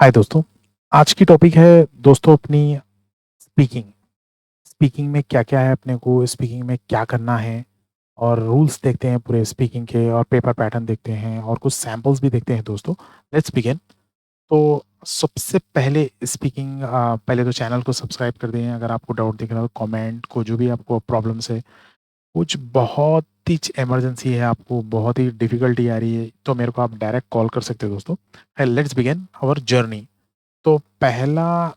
हाय दोस्तों। आज की टॉपिक है दोस्तों अपनी स्पीकिंग। स्पीकिंग में क्या-क्या है, अपने को स्पीकिंग में क्या करना है और रूल्स देखते हैं पूरे स्पीकिंग के और पेपर पैटर्न देखते हैं और कुछ सैंपल्स भी देखते हैं दोस्तों। Let's begin. तो सबसे पहले स्पीकिंग पहले तो चैनल को सब्सक्राइब कर दें। अगर आपको डाउट दिख रहा हो कमेंट को, जो भी आपको प्रॉब्लम्स है, कुछ बहुत ही इमरजेंसी है, आपको बहुत ही डिफ़िकल्टी आ रही है, तो मेरे को आप डायरेक्ट कॉल कर सकते हैं दोस्तों। Let's begin our journey. तो पहला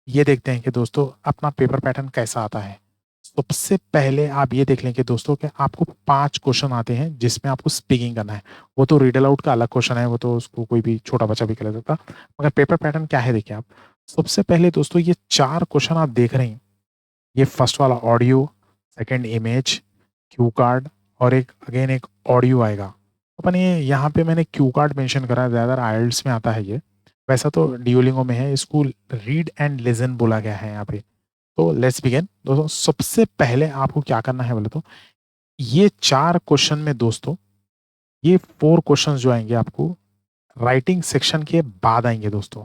ये देखते हैं कि दोस्तों अपना पेपर पैटर्न कैसा आता है। सबसे पहले आप ये देख लें कि दोस्तों कि आपको 5 क्वेश्चन आते हैं जिसमें आपको स्पीकिंग करना है। वो तो रीड अलाउट का अलग क्वेश्चन है, वो तो उसको कोई भी छोटा बच्चा भी कर सकता। मगर पेपर पैटर्न क्या है देखिए आप। सबसे पहले दोस्तों ये 4 क्वेश्चन आप देख रहे हैं। ये फर्स्ट वाला audio, second image, Q card और एक अगेन एक ऑडियो आएगा। अपन ये यहाँ पे मैंने क्यू कार्ड मेंशन करा है, ज़्यादातर आइएलटीएस में आता है ये। वैसा तो डुओलिंगो में है, इसको रीड एंड लिसन बोला गया है यहाँ पे। तो लेट्स बिगिन दोस्तों। सबसे पहले आपको क्या करना है बोले तो ये 4 क्वेश्चन में दोस्तों, ये 4 क्वेश्चंस जो आएँगे आपको राइटिंग सेक्शन के बाद आएँगे दोस्तों।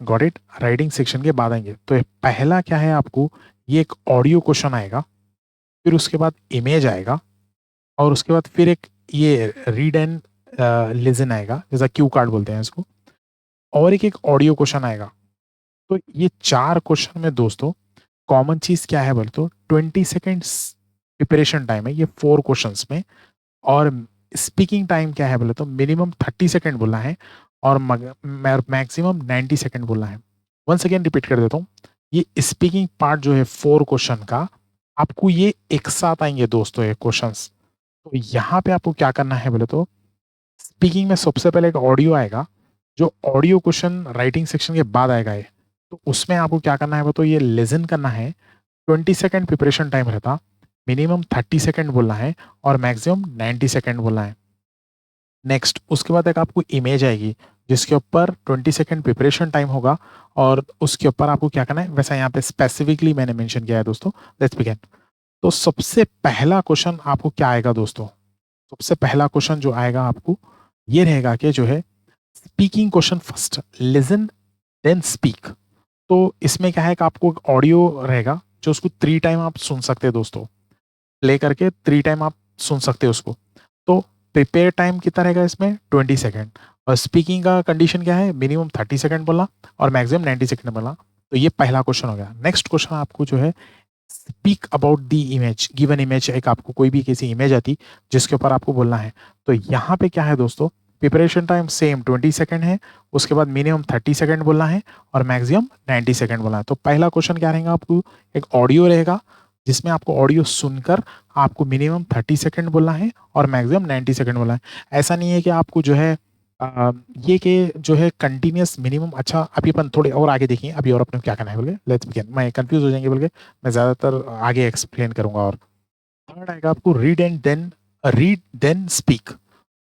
Got it? राइटिंग सेक्शन के बाद आएँगे। तो ये पहला क्या है आपको, ये एक ऑडियो क्वेश्चन आएगा, फिर उसके बाद इमेज आएगा और उसके बाद फिर एक ये रीड एंड लिसन आएगा, जैसा क्यू कार्ड बोलते हैं इसको, और एक ऑडियो क्वेश्चन आएगा। तो ये 4 क्वेश्चन में दोस्तों कॉमन चीज़ क्या है बोले तो 20 सेकंड्स प्रिपरेशन टाइम है ये 4 क्वेश्चंस में। और स्पीकिंग टाइम क्या है बोले तो मिनिमम 30 सेकंड बोलना है और मैक्सिमम 90 सेकंड बोलना है। वंस अगेन रिपीट कर देता हूँ। ये स्पीकिंग पार्ट जो है 4 क्वेश्चन का, आपको ये एक साथ आएँगे दोस्तों ये क्वेश्चंस। तो यहाँ पे आपको क्या करना है बोले तो स्पीकिंग में सबसे पहले एक ऑडियो आएगा, जो ऑडियो क्वेश्चन राइटिंग सेक्शन के बाद आएगा ये। तो उसमें आपको क्या करना है वो तो ये लिसन करना है। 20 सेकंड प्रिपरेशन टाइम रहता, मिनिमम 30 सेकंड बोलना है और मैक्सिमम 90 सेकंड बोलना है। नेक्स्ट उसके बाद एक आपको इमेज आएगी जिसके ऊपर 20 सेकंड प्रिपरेशन टाइम होगा और उसके ऊपर आपको क्या करना है वैसा यहाँ पे स्पेसिफिकली मैंने मेंशन किया है दोस्तों। Let's begin. तो सबसे पहला क्वेश्चन आपको क्या आएगा दोस्तों? सबसे पहला क्वेश्चन जो आएगा आपको ये रहेगा कि जो है speaking question first, listen then speak. तो इसमें क्या है कि आपको एक ऑडियो रहेगा जो उसको 3 टाइम आप सुन सकते हैं दोस्तों। प्ले करके 3 टाइम आप सुन सकते हैं उसको। तो प्रिपेयर टाइम कितना रहेगा इसमें 20 सेकंड और स्पीकिंग का कंडीशन क्या है मिनिमम 30 सेकंड बोलना और मैक्सिमम 90 सेकंड बोलना। तो ये पहला क्वेश्चन हो गया। नेक्स्ट क्वेश्चन आपको जो है speak about the image, given image, एक आपको कोई भी किसी इमेज आती जिसके ऊपर आपको बोलना है। तो यहाँ पे क्या है दोस्तों, प्रिपरेशन टाइम सेम 20 सेकंड है, उसके बाद मिनिमम 30 सेकंड बोलना है और मैक्सिमम 90 सेकंड बोलना है। तो पहला क्वेश्चन क्या रहेगा, आपको एक ऑडियो रहेगा जिसमें आपको ऑडियो सुनकर आपको मिनिमम 30 सेकंड बोलना है और मैक्सिमम 90 सेकंड बोलना है। ऐसा नहीं है कि आपको जो है ये कि जो है कंटिन्यूअस मिनिमम। अच्छा अभी अपन थोड़े और आगे देखेंगे, अभी और अपने को क्या करना है बोल के लेट्स बिगिन। मैं कंफ्यूज हो जाएंगे बोल के मैं ज़्यादातर आगे एक्सप्लेन करूँगा। और थर्ड आएगा आपको रीड देन स्पीक।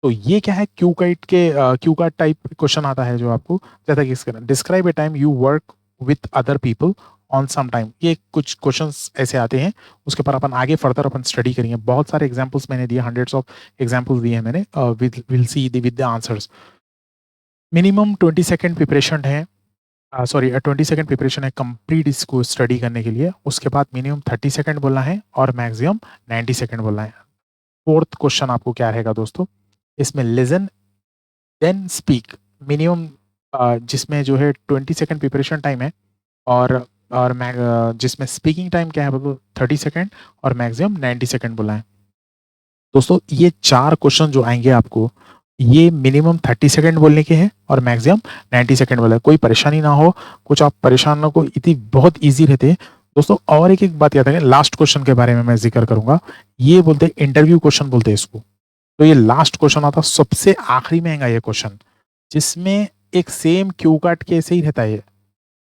तो ये क्या है, क्यू कार्ड टाइप क्वेश्चन आता है जो आपको जैसा कि इसका describe a time you work with other people on some time. ये कुछ क्वेश्चंस ऐसे आते हैं, उसके ऊपर अपन आगे फर्दर अपन स्टडी करेंगे। बहुत सारे एग्जांपल्स मैंने दिए, हंड्रेड्स ऑफ एग्जांपल्स दिए हैं मैंने। Will see with the answers. Minimum 20 second preparation है, सॉरी 20 सेकंड प्रिपरेशन है कंप्लीट इसको स्टडी करने के लिए। उसके बाद मिनिमम 30 सेकंड बोलना है और मैक्सिमम 90 सेकंड बोलना है। फोर्थ क्वेश्चन आपको क्या रहेगा दोस्तों, इसमें लिसन देन स्पीक। मिनिमम जिसमें जो है 20 सेकंड प्रिपरेशन टाइम है और जिसमें स्पीकिंग टाइम क्या है बोलो 30 सेकंड और मैक्सिमम 90 सेकंड बोला है। दोस्तों ये 4 क्वेश्चन जो आएंगे आपको, ये मिनिमम 30 सेकंड बोलने के हैं और मैक्सिमम 90 सेकंड बोला है। कोई परेशानी ना हो, कुछ आप परेशान ना हो, इतनी बहुत ईज़ी रहते हैं दोस्तों। और एक बात याद रखें, लास्ट क्वेश्चन के बारे में मैं ज़िक्र करूँगा। ये बोलते हैं इंटरव्यू क्वेश्चन बोलते हैं इसको। तो ये लास्ट क्वेश्चन आता है, सबसे आखिरी में आएगा ये क्वेश्चन, जिसमें एक सेम क्यू कार्ड के ऐसे ही रहता है ये।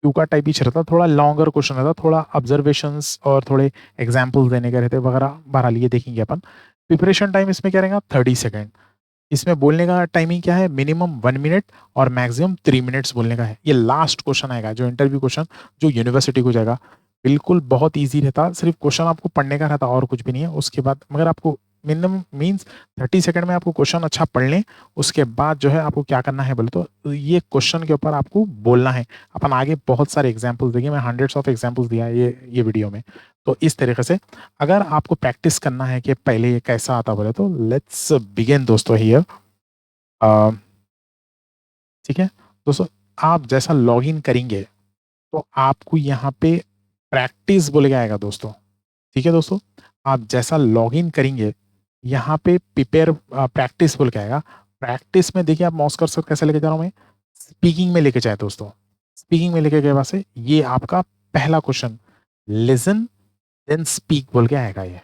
क्यू कार्ड टाइप ही रहता है, थोड़ा लॉन्गर क्वेश्चन रहता है, थोड़ा ऑब्जर्वेशंस और थोड़े एग्जाम्पल्स देने के रहते हैं वगैरह। बहरहाल ये देखेंगे अपन। प्रिपरेशन टाइम इसमें क्या रहेगा 30 सेकंड। इसमें बोलने का टाइमिंग क्या है, मिनिमम 1 मिनट और मैक्सिमम 3 मिनट्स बोलने का है। ये लास्ट क्वेश्चन आएगा जो इंटरव्यू क्वेश्चन, जो यूनिवर्सिटी को जाएगा। बिल्कुल बहुत ईज़ी रहता, सिर्फ क्वेश्चन आपको पढ़ने का रहता और कुछ भी नहीं है। उसके बाद मगर आपको मिनिमम मीन्स 30 सेकंड में आपको क्वेश्चन अच्छा पढ़ लें, उसके बाद जो है आपको क्या करना है बोले तो ये क्वेश्चन के ऊपर आपको बोलना है। अपन आगे बहुत सारे एग्जाम्पल्स देखिए, मैं हंड्रेड्स ऑफ एग्जाम्पल्स दिया है ये वीडियो में। तो इस तरीके से अगर आपको प्रैक्टिस करना है कि पहले ये कैसा आता बोले तो लेट्स बिगिन दोस्तों हियर। ठीक है दोस्तों, आप जैसा लॉगिन करेंगे तो आपको यहाँ पे प्रैक्टिस बोले के आएगा दोस्तों। ठीक है दोस्तों, आप जैसा लॉगिन करेंगे यहाँ पे प्रिपेयर प्रैक्टिस बोल के आएगा। प्रैक्टिस में देखिए आप माउस कर्सर कैसे लेके जा रहा हूँ मैं, स्पीकिंग में लेके जाए दोस्तों। स्पीकिंग में लेके गए वहां से ये आपका पहला क्वेश्चन, लिसन देन स्पीक बोल के आएगा ये।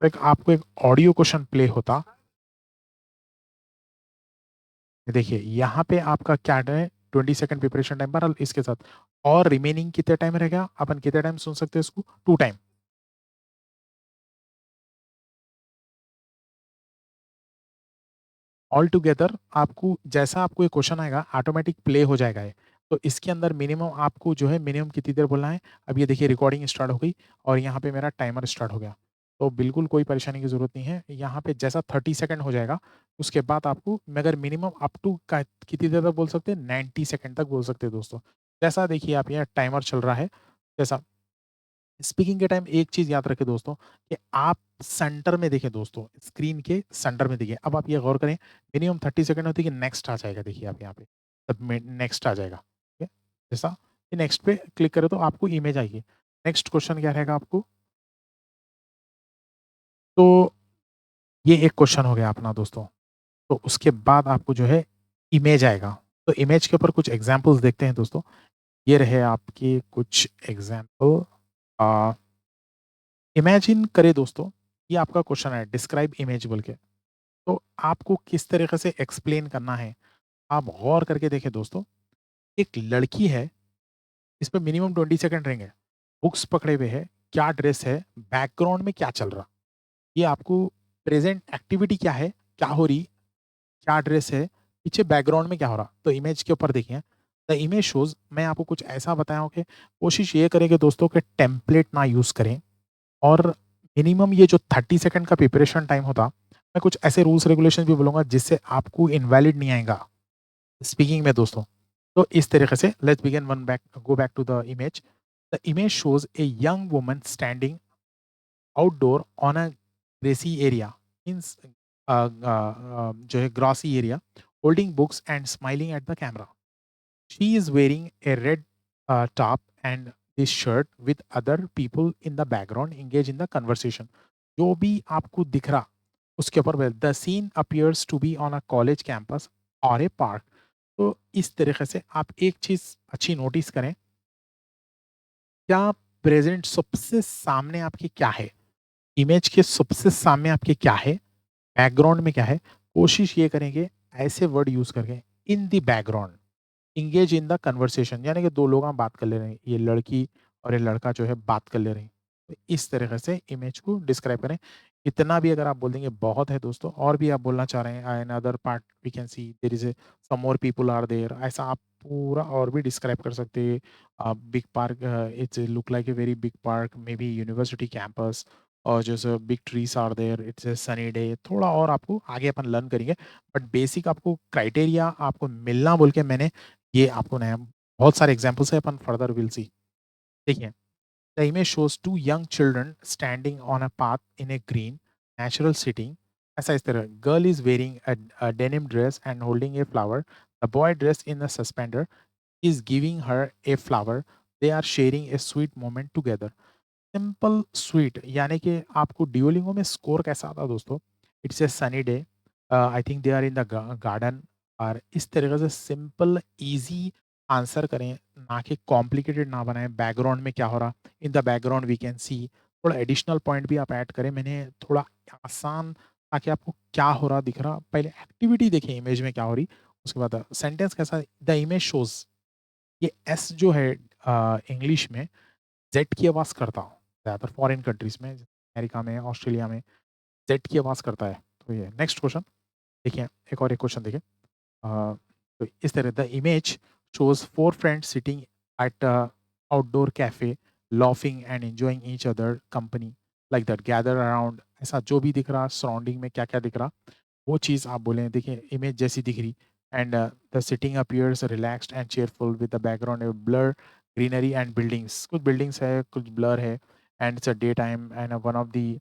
तो एक आपको एक ऑडियो क्वेश्चन प्ले होता, देखिए यहाँ पे आपका क्या है, 20 सेकंड प्रिपरेशन टाइम पर इसके साथ और रिमेनिंग कितने टाइम रहेगा, अपन कितने टाइम सुन सकते हैं इसको, 2 टाइम। ऑल टुगेदर आपको जैसा आपको एक क्वेश्चन आएगा ऑटोमेटिक प्ले हो जाएगा ये। तो इसके अंदर मिनिमम आपको जो है मिनिमम कितनी देर बोलना है। अब ये देखिए रिकॉर्डिंग स्टार्ट हो गई और यहाँ पे मेरा टाइमर स्टार्ट हो गया। तो बिल्कुल कोई परेशानी की जरूरत नहीं है, यहाँ पे जैसा 30 सेकंड हो जाएगा उसके बाद आपको मगर मिनिमम अप टू कितनी देर तक बोल सकते हैं, 90 सेकंड तक बोल सकते हैं दोस्तों। जैसा देखिए आप यहाँ टाइमर चल रहा है, जैसा स्पीकिंग के टाइम एक चीज याद रखें दोस्तों कि आप सेंटर में देखें दोस्तों, स्क्रीन के सेंटर में देखिए। अब आप ये गौर करें मिनिमम 30 सेकंड होती है कि नेक्स्ट आ जाएगा, देखिए आप यहाँ पे तब नेक्स्ट आ जाएगा। ठीक है, जैसा कि नेक्स्ट पे क्लिक करें तो आपको इमेज आएगी। नेक्स्ट क्वेश्चन क्या रहेगा आपको, तो ये एक क्वेश्चन हो गया अपना दोस्तों। तो उसके बाद आपको जो है इमेज आएगा। तो इमेज के ऊपर कुछ एग्जाम्पल्स देखते हैं दोस्तों। ये रहे आपके कुछ एग्जाम्पल। इमेजिन करें दोस्तों, ये आपका क्वेश्चन है डिस्क्राइब इमेज बोल के। तो आपको किस तरीके से एक्सप्लेन करना है, आप गौर करके देखें दोस्तों। एक लड़की है, इस पे मिनिमम 20 सेकंड रहेंगे, बुक्स पकड़े हुए है, क्या ड्रेस है, बैकग्राउंड में क्या चल रहा, ये आपको प्रेजेंट एक्टिविटी क्या है, क्या हो रही, क्या ड्रेस है, पीछे बैकग्राउंड में क्या हो रहा। तो इमेज के ऊपर देखिए, द इमेज शोज, मैं आपको कुछ ऐसा बताया हूं कि कोशिश ये करेंगे दोस्तों कि टेम्पलेट ना यूज करें। और मिनिमम ये जो 30 सेकंड का प्रिपरेशन टाइम होता, मैं कुछ ऐसे रूल्स रेगुलेशन भी बोलूंगा जिससे आपको इनवैलिड नहीं आएगा स्पीकिंग में दोस्तों। तो इस तरीके से let's begin one back, go back to the image. The image shows a young woman standing outdoor on a grassy area, means जो है grassy area, holding books and smiling at the camera. She is wearing a red top and this shirt with other people in the background engage in the conversation. जो भी आपको दिख रहा उसके ऊपर the scene appears to be on a college campus or a park. तो इस तरीके से आप एक चीज अच्छी नोटिस करें, क्या प्रेजेंट सबसे सामने आपके क्या है, इमेज के सबसे सामने आपके क्या है, बैकग्राउंड में क्या है। कोशिश ये करेंगे ऐसे वर्ड यूज करके, इन the background engage in the conversation, यानी कि दो लोग हम बात कर ले रहे हैं, ये लड़की और ये लड़का जो है बात कर ले रहे हैं। तो इस तरीके से इमेज को डिस्क्राइब करें। इतना भी अगर आप बोल देंगे बहुत है दोस्तों, और भी आप बोलना चाह रहे हैं in other part we can see there is some more people are there, ऐसा आप पूरा और भी डिस्क्राइब कर सकते हैं। Big park, it's look like a very big park, maybe university campus, और जैसे big trees are there, it's a sunny day. थोड़ा और आपको आगे अपन लर्न करेंगे, बट बेसिक आपको क्राइटेरिया आपको मिलना बोल के मैंने ये आपको नया बहुत सारे एग्जांपल्स है, अपन फर्दर विल सी। देखिए, the image shows two young children standing on a path in a green natural sitting. ऐसा इस तरह, girl is wearing a denim dress and holding a flower, the boy dress in a suspender is giving her a flower, they are sharing a sweet moment together. Simple sweet, यानी कि आपको Duolingo में score कैसा आता है दोस्तों, it's a sunny day, I think they are in the garden. और इस तरीके से सिंपल इजी आंसर करें, ना कि कॉम्प्लिकेटेड ना बनाएं। बैकग्राउंड में क्या हो रहा, in the background we can see, थोड़ा एडिशनल पॉइंट भी आप ऐड करें, मैंने थोड़ा आसान, ताकि आपको क्या हो रहा दिख रहा, पहले एक्टिविटी देखें इमेज में क्या हो रही, उसके बाद सेंटेंस कैसा, द इमेज शोज, ये एस जो है इंग्लिश में जेड की आवाज़ करता हूँ ज़्यादातर फॉरेन कंट्रीज में, अमेरिका में, ऑस्ट्रेलिया में जेड की आवाज़ करता है। तो ये नेक्स्ट क्वेश्चन देखिए, एक और एक क्वेश्चन देखिए। तो इस तरह the image shows four friends sitting at outdoor cafe, laughing and enjoying each other company, like that gather around ऐसा जो भी दिख रहा, सराउंडिंग में क्या-क्या दिख रहा, वो चीज़ आप बोलें। देखिए इमेज जैसी दिख रही and the sitting appears relaxed and cheerful with the background blur greenery and buildings. कुछ बिल्डिंग्स है, कुछ ब्लर है and it's a day time and one of the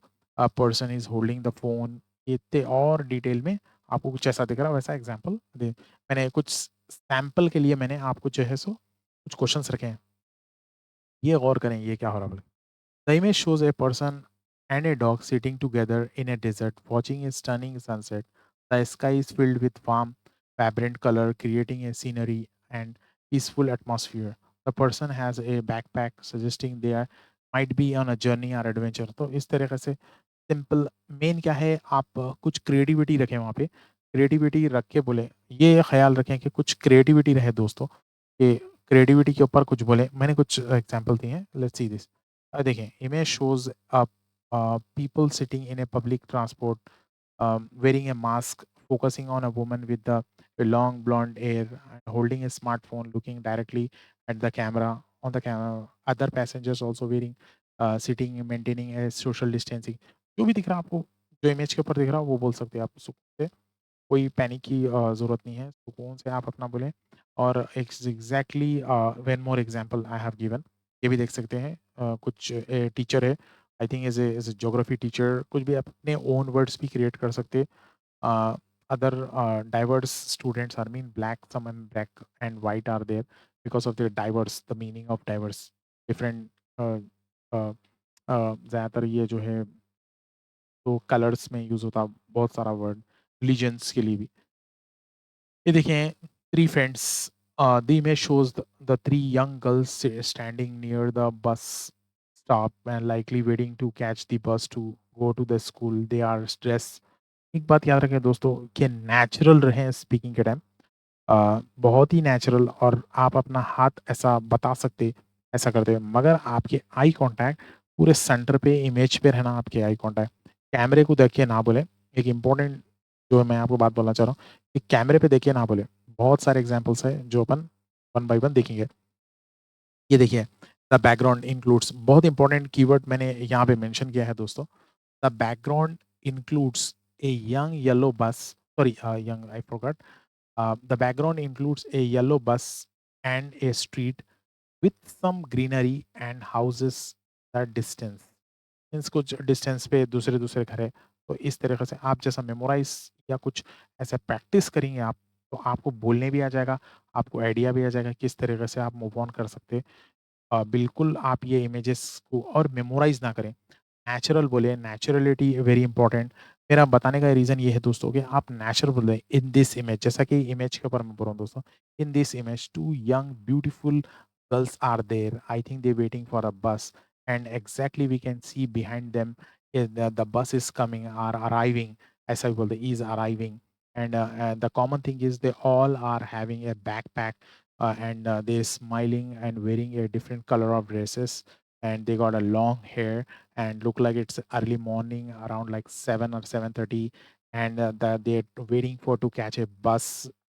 person is holding the phone. इतने और detail में आपको कुछ ऐसा दिख रहा है, वैसा एग्ज़ाम्पल दे मैंने कुछ सैंपल के लिए मैंने आपको जो है सो कुछ क्वेश्चंस रखे हैं। ये गौर करें ये क्या हो रहा है। The image shows a person and a dog sitting together in a desert watching a stunning sunset. The sky is filled with warm, vibrant color, creating a scenery and peaceful atmosphere. The person has a backpack, suggesting they might be on a journey or adventure. तो इस तरीके से simple main क्या है, आप कुछ creativity रखें वहाँ पे। क्रिएटिविटी रख के बोले, ये ख्याल रखें कि कुछ क्रिएटिविटी रहे दोस्तों, कि क्रिएटिविटी के ऊपर कुछ बोले। मैंने कुछ एग्ज़ाम्पल दिए हैं, लेट्स सी दिस। देखें, image shows people sitting in a public transport, wearing a mask, focusing on a woman with a long blonde hair and holding a smartphone, looking directly at the camera. On the camera, other passengers also wearing, sitting, maintaining a social distancing. जो भी दिख रहा है आपको, जो image के ऊपर दिख रहा है, वो बोल सकते हैं आप सुकून से। कोई पैनिक की ज़रूरत नहीं है, सुकून से आप अपना बोलें। और exactly one more example I have given, ये भी देख सकते हैं। कुछ टीचर है, I think as a geography teacher, कुछ भी आप अपने ओन वर्ड्स भी क्रिएट कर सकते हैं। Other diverse students are mean black, some and black and white are there because of their diverse, the meaning of diverse, different ज़्यादातर ये जो है तो कलर्स में यूज़ होता बहुत सारा वर्ड, रिलीजन्स के लिए भी। ये देखें, three friends, the image shows the three young girls standing near the bus stop and likely waiting to catch the bus to go to the school. They are stress. एक बात याद रखें दोस्तों कि नेचुरल रहें स्पीकिंग के time, बहुत ही natural, और आप अपना हाथ ऐसा बता सकते, ऐसा करते हुए, मगर आपके आई कांटेक्ट पूरे सेंटर पे, इमेज पे रहना आपके आई कांटेक्ट। कैमरे को देख के ना बोलें। एक इम्पोर्टेंट जो मैं आपको बात बोलना चाह रहा हूँ कि कैमरे पे देखिए ना बोलें। बहुत सारे एग्ज़ाम्पल्स हैं जो अपन वन बाय वन देखेंगे। ये देखिए, द बैकग्राउंड इंक्लूड्स, बहुत इंपॉर्टेंट कीवर्ड मैंने यहाँ पे मेंशन किया है दोस्तों। The background includes a young yellow bus, sorry young I forgot. The background includes a yellow bus and a street with some greenery and houses at distance. Means कुछ distance पे दूसरे दूसरे घर है। तो इस तरीके से आप जैसा मेमोराइज या कुछ ऐसा प्रैक्टिस करेंगे आप, तो आपको बोलने भी आ जाएगा, आपको आइडिया भी आ जाएगा किस तरीके से आप मूव ऑन कर सकते हैं। बिल्कुल आप ये इमेजेस को और मेमोराइज ना करें, नेचुरल बोले। Naturality very important. मेरा बताने का रीज़न ये है दोस्तों कि आप नेचुरल बोले इन दिस इमेज, जैसा कि इमेज के ऊपर मैं बोल रहा हूँ दोस्तों। In this image two young beautiful girls are there, I think they waiting for a bus and exactly we can see behind them the bus is coming are arriving, ऐसा भी बोलते is arriving. And the common thing is they all are having a backpack and they're smiling and wearing a different color of dresses, and they got a long hair and look like it's early morning around like 7 or 7:30, and they're waiting for to catch a bus,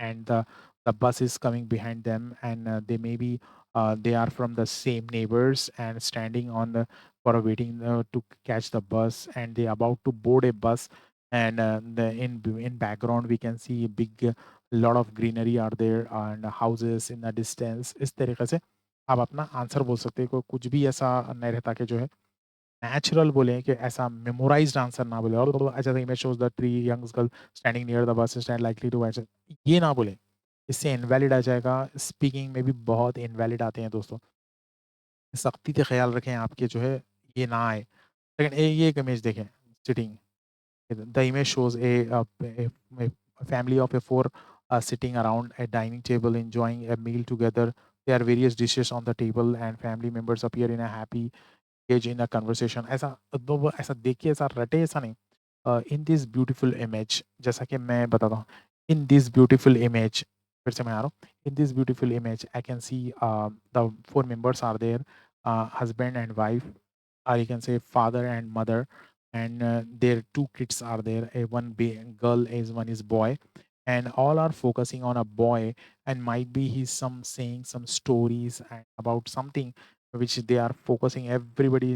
and the bus is coming behind them, and they maybe they are from the same neighbors and standing on the for waiting to catch the bus, and they about to board a bus. And in background we can see a big lot of greenery are there and houses in the distance। इस तरीके से आप अपना answer बोल सकते हैं। कोई कुछ भी ऐसा नहीं रहता कि जो है नेचुरल बोले, कि ऐसा मेमोराइज्ड आंसर ना बोले। और अच्छा, the image shows the three young girl standing near the bus stand likely to, ऐसे ये ना बोले, इससे इनवैलिड आ जाएगा। स्पीकिंग में भी बहुत इनवैलिड आते हैं दोस्तों, सख्ती से ख्याल रखें आपके जो है ये ना आए। लेकिन ये एक इमेज देखें, sitting, the image shows a family of a four sitting around a dining table enjoying a meal together. There are various dishes on the table and family members appear in a happy engage in a conversation। ऐसा दो ऐसा देखिए, ऐसा रटे ऐसा नहीं। इन this beautiful image, जैसा कि मैं बताता हूँ, इन दिस ब्यूटीफुल इमेज, फिर से मैं आ रहा हूँ। In this beautiful image I can see the four members are there, husband and wife, or you can say father and mother, and their two kids are there, a girl is one is boy, and all are focusing on a boy, and might be he's some saying some stories and about something, which they are focusing. Everybody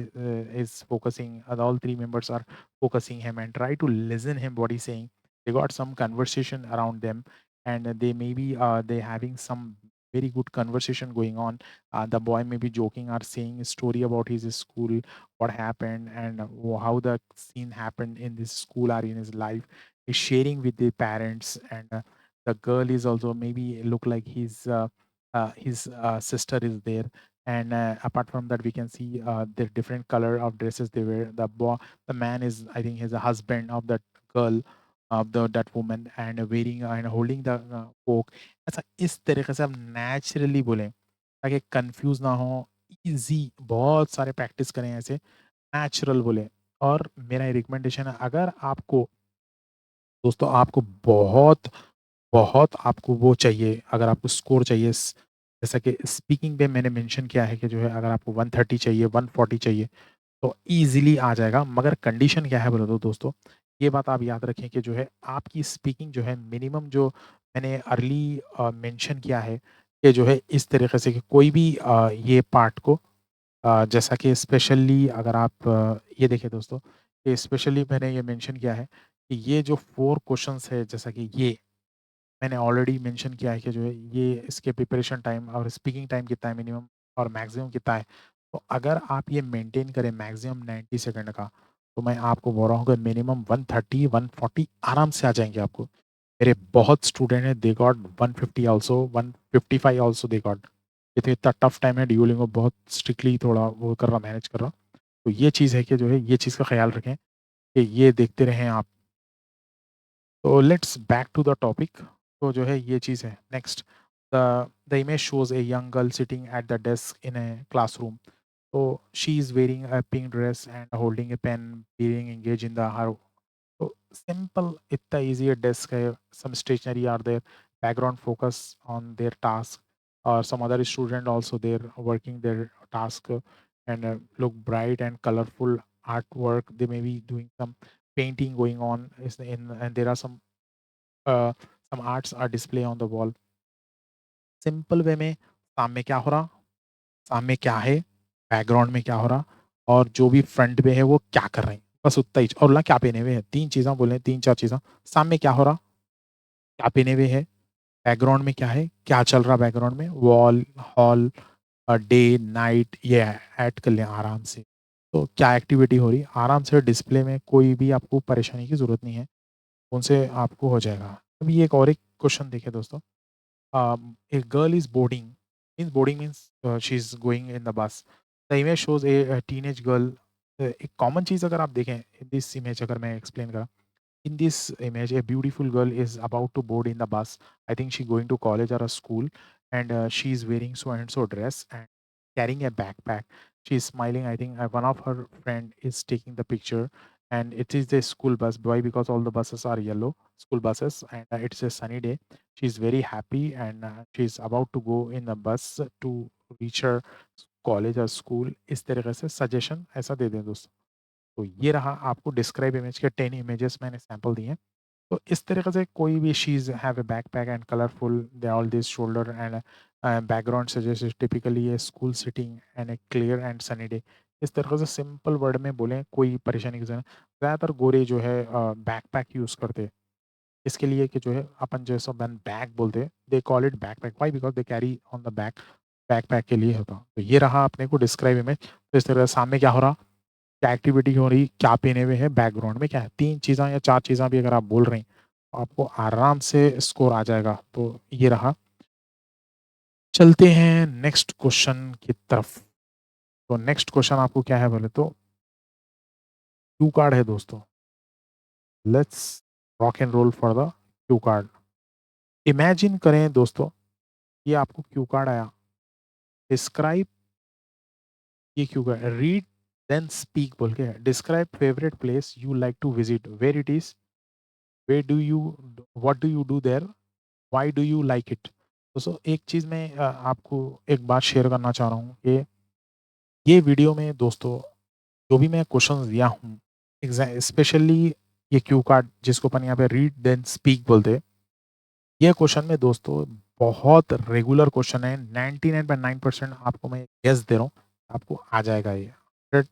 is focusing, and all three members are focusing him and try to listen him what he's saying. They got some conversation around them, and they maybe they having some very good conversation going on. The boy may be joking or saying a story about his school, what happened, and how the scene happened in this school or in his life. He's sharing with the parents, and the girl is also maybe look like his sister is there. And apart from that, we can see the different color of dresses they wear. The man is, I think, he's a husband of that girl, of the that woman, and wearing and holding the fork. ऐसा इस तरीके से आप naturally बोलें ताकि confuse ना हो, easy, बहुत सारे प्रैक्टिस करें ऐसे, नेचुरल बोले। और मेरा रिकमेंडेशन है, अगर आपको दोस्तों आपको बहुत बहुत आपको वो चाहिए, अगर आपको स्कोर चाहिए जैसा कि स्पीकिंग पे मैंने मेंशन किया है कि जो है अगर आपको 130 चाहिए, 140 चाहिए, तो ईज़िली आ जाएगा। मगर कंडीशन क्या है बोले तो दोस्तों, ये बात आप याद रखें कि जो है आपकी स्पीकिंग जो है मिनिमम जो मैंने अर्ली मेंशन किया है कि जो है इस तरीके से कि कोई भी ये पार्ट को जैसा कि स्पेशली अगर आप ये देखिए दोस्तों, कि स्पेशली मैंने ये मेंशन किया है कि ये जो 4 क्वेश्चन्स है, जैसा कि ये मैंने ऑलरेडी मेंशन किया है कि जो है ये इसके प्रिपरेशन टाइम और स्पीकिंग टाइम कितना है मिनिमम और मैक्सिमम कितना है। तो अगर आप ये मेंटेन करें मैक्सिमम 90 सेकंड का, तो मैं आपको बोल रहा हूँ कि मिनिमम 130 140 आराम से आ जाएँगे आपको। मेरे बहुत स्टूडेंट हैं, they got 150 also, 155 also they got. ये तो इतना टफ टाइम है, डुओलिंगो बहुत स्ट्रिक्टली थोड़ा वो कर रहा, मैनेज कर रहा। तो ये चीज़ है कि जो है ये चीज़ का ख़्याल रखें कि ये देखते रहें आप। तो let's back to the topic. तो जो है ये चीज़ है। Next, the image shows a young girl sitting at the desk in a classroom. So she is wearing a pink dress and holding a pen, being engaged in the her. So simple, इतना easy a desk है. Some stationery are there. Background focus on their task. Or some other student also there working their task, and look bright and colorful artwork. They may be doing some painting going on. Is in and there are uh, some arts are display on the wall. Simple way में सामने क्या हो रहा, सामने क्या है, background में क्या हो रहा, और जो भी फ्रंट में है वो क्या कर रहे हैं, बस उतना ही। और बोला क्या पहने हुए हैं, 3 चीज़ें बोले, 3-4 चीज़ें। सामने क्या हो रहा, क्या पहने हुए हैं, बैकग्राउंड में क्या है, क्या चल रहा बैकग्राउंड में, वॉल, हॉल, डे, नाइट, ये ऐड कर लें आराम से। तो क्या एक्टिविटी हो रही, आराम से डिस्प्ले में, कोई भी आपको परेशानी की ज़रूरत नहीं है, उनसे आपको हो जाएगा। अभी एक और एक क्वेश्चन देखिए दोस्तों। A girl is boarding. Means boarding means she's going in the bus. The image shows a teenage girl. एक कॉमन चीज़ अगर आप देखें दिस इमेज, अगर मैं एक्सप्लेन करा, in this image a beautiful girl is about to board in the bus. I think she going to college or a school, and she is wearing so and so dress and carrying a backpack. She is smiling. I think one of her friend is taking the picture, and it is a school bus. Why? Because all the buses are yellow school buses, and it's a sunny day. She is very happy, and she is about to go in the bus to reach her college और school. इस तरीके से suggestion ऐसा दे दें दोस्तों। तो ये रहा आपको डिस्क्राइब इमेज के 10 इमेजेस मैंने सैंपल दिए हैं। तो इस तरीके से कोई भी she's have a backpack and colourful, they all this shoulder and background suggest typically A school sitting and A clear and sunny day. इस तरीके से सिंपल वर्ड में बोलें, कोई परेशानी की ज़रूरत नहीं। ज़्यादातर गोरे जो है बैकपैक यूज़ करते हैं। इसके लिए कि जो है अपन जैसा बैन बैग बोलते हैं, they call it backpack. Why? Because they carry on the back, backpack के लिए होता। तो ये रहा अपने को डिस्क्राइब इमेज। तो इस तरह से सामने क्या हो रहा, क्या एक्टिविटी हो रही, क्या पहने हुए हैं, बैकग्राउंड में क्या है, 3 चीज़ें या 4 चीज़ें भी अगर आप बोल रहे हैं, तो आपको आराम से स्कोर आ जाएगा। तो ये रहा। चलते हैं नेक्स्ट क्वेश्चन की तरफ। तो नेक्स्ट क्वेश्चन आपको क्या है बोले तो क्यू कार्ड है दोस्तों। Let's rock and roll for the cue card. Imagine करें दोस्तों, ये आपको क्यू कार्ड आया। डिस्क्राइब, ये cue card, read then speak बोल के है। Describe favourite place you like to visit, where it is, where do you, what do you do there, why do you like it. दोस्तों एक चीज़ मैं आपको एक बात शेयर करना चाह रहा हूँ कि ये वीडियो में दोस्तों जो भी मैं क्वेश्चंस दिया हूँ, स्पेशली ये क्यू कार्ड जिसको अपन यहाँ पे रीड देन स्पीक बोलते हैं, ये क्वेश्चन में दोस्तों बहुत रेगुलर क्वेश्चन है। 99.9% आपको मैं गेस दे रहा हूँ, आपको आ जाएगा ये। बट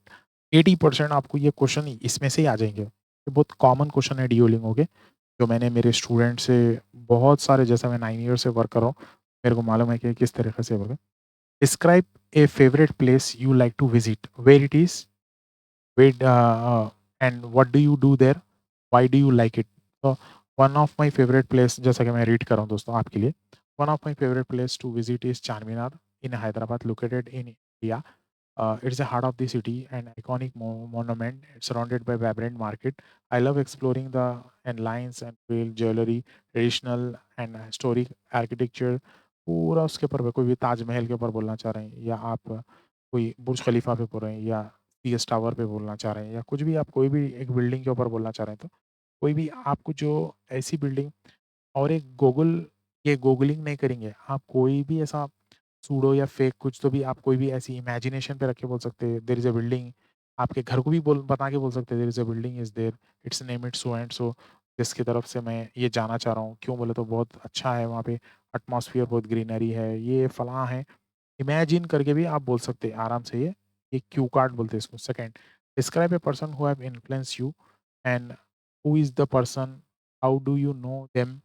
80% आपको ये क्वेश्चन इसमें से ही आ जाएँगे। ये बहुत कॉमन क्वेश्चन है डुओलिंगो के, जो मैंने मेरे स्टूडेंट से बहुत सारे, जैसा मैं 9 ईयर से वर्क कर रहा हूँ, मेरे को मालूम है कि किस तरीके से वर्क है। Describe a favourite place you like to visit, where it is, wait and what do you do there, why do you like it? तो one of my favourite place, जैसा कि मैं रीड कर रहा हूँ दोस्तों आपके लिए, one of my favourite place to visit is Charminar in Hyderabad, located in India. It's the heart of the city, an iconic monument surrounded by vibrant market. I love exploring the and lines and real jewelry, traditional and historic architecture. पूरा उसके ऊपर कोई भी ताजमहल के ऊपर बोलना चाह रहे हैं, या आप कोई बुर्ज खलीफा पे बोल रहे हैं, या सीएस टावर पे बोलना चाह रहे हैं, या कुछ भी आप कोई भी एक बिल्डिंग के ऊपर बोलना चाह रहे हैं, तो कोई भी आपको जो ऐसी बिल्डिंग, और एक गूगल, ये गूगलिंग नहीं करेंगे आप, कोई भी ऐसा सूडो या फेक कुछ तो भी आप कोई भी ऐसी इमेजिनेशन पे रख के बोल सकते हैं, देयर इज़ अ बिल्डिंग। आपके घर को भी बोल बता के बोल सकते हैं, there is a building is there, it's name it so and so, जिसकी तरफ से मैं ये जाना चाह रहा हूँ। क्यों बोले तो बहुत अच्छा है वहाँ पे, एटमॉस्फियर बहुत ग्रीनरी है, ये फलाँ है। इमेजिन करके भी आप बोल सकते हैं आराम से ये क्यू कार्ड बोलते हैं इसको। Second, describe a person who have influence you and who is the person, how do you know them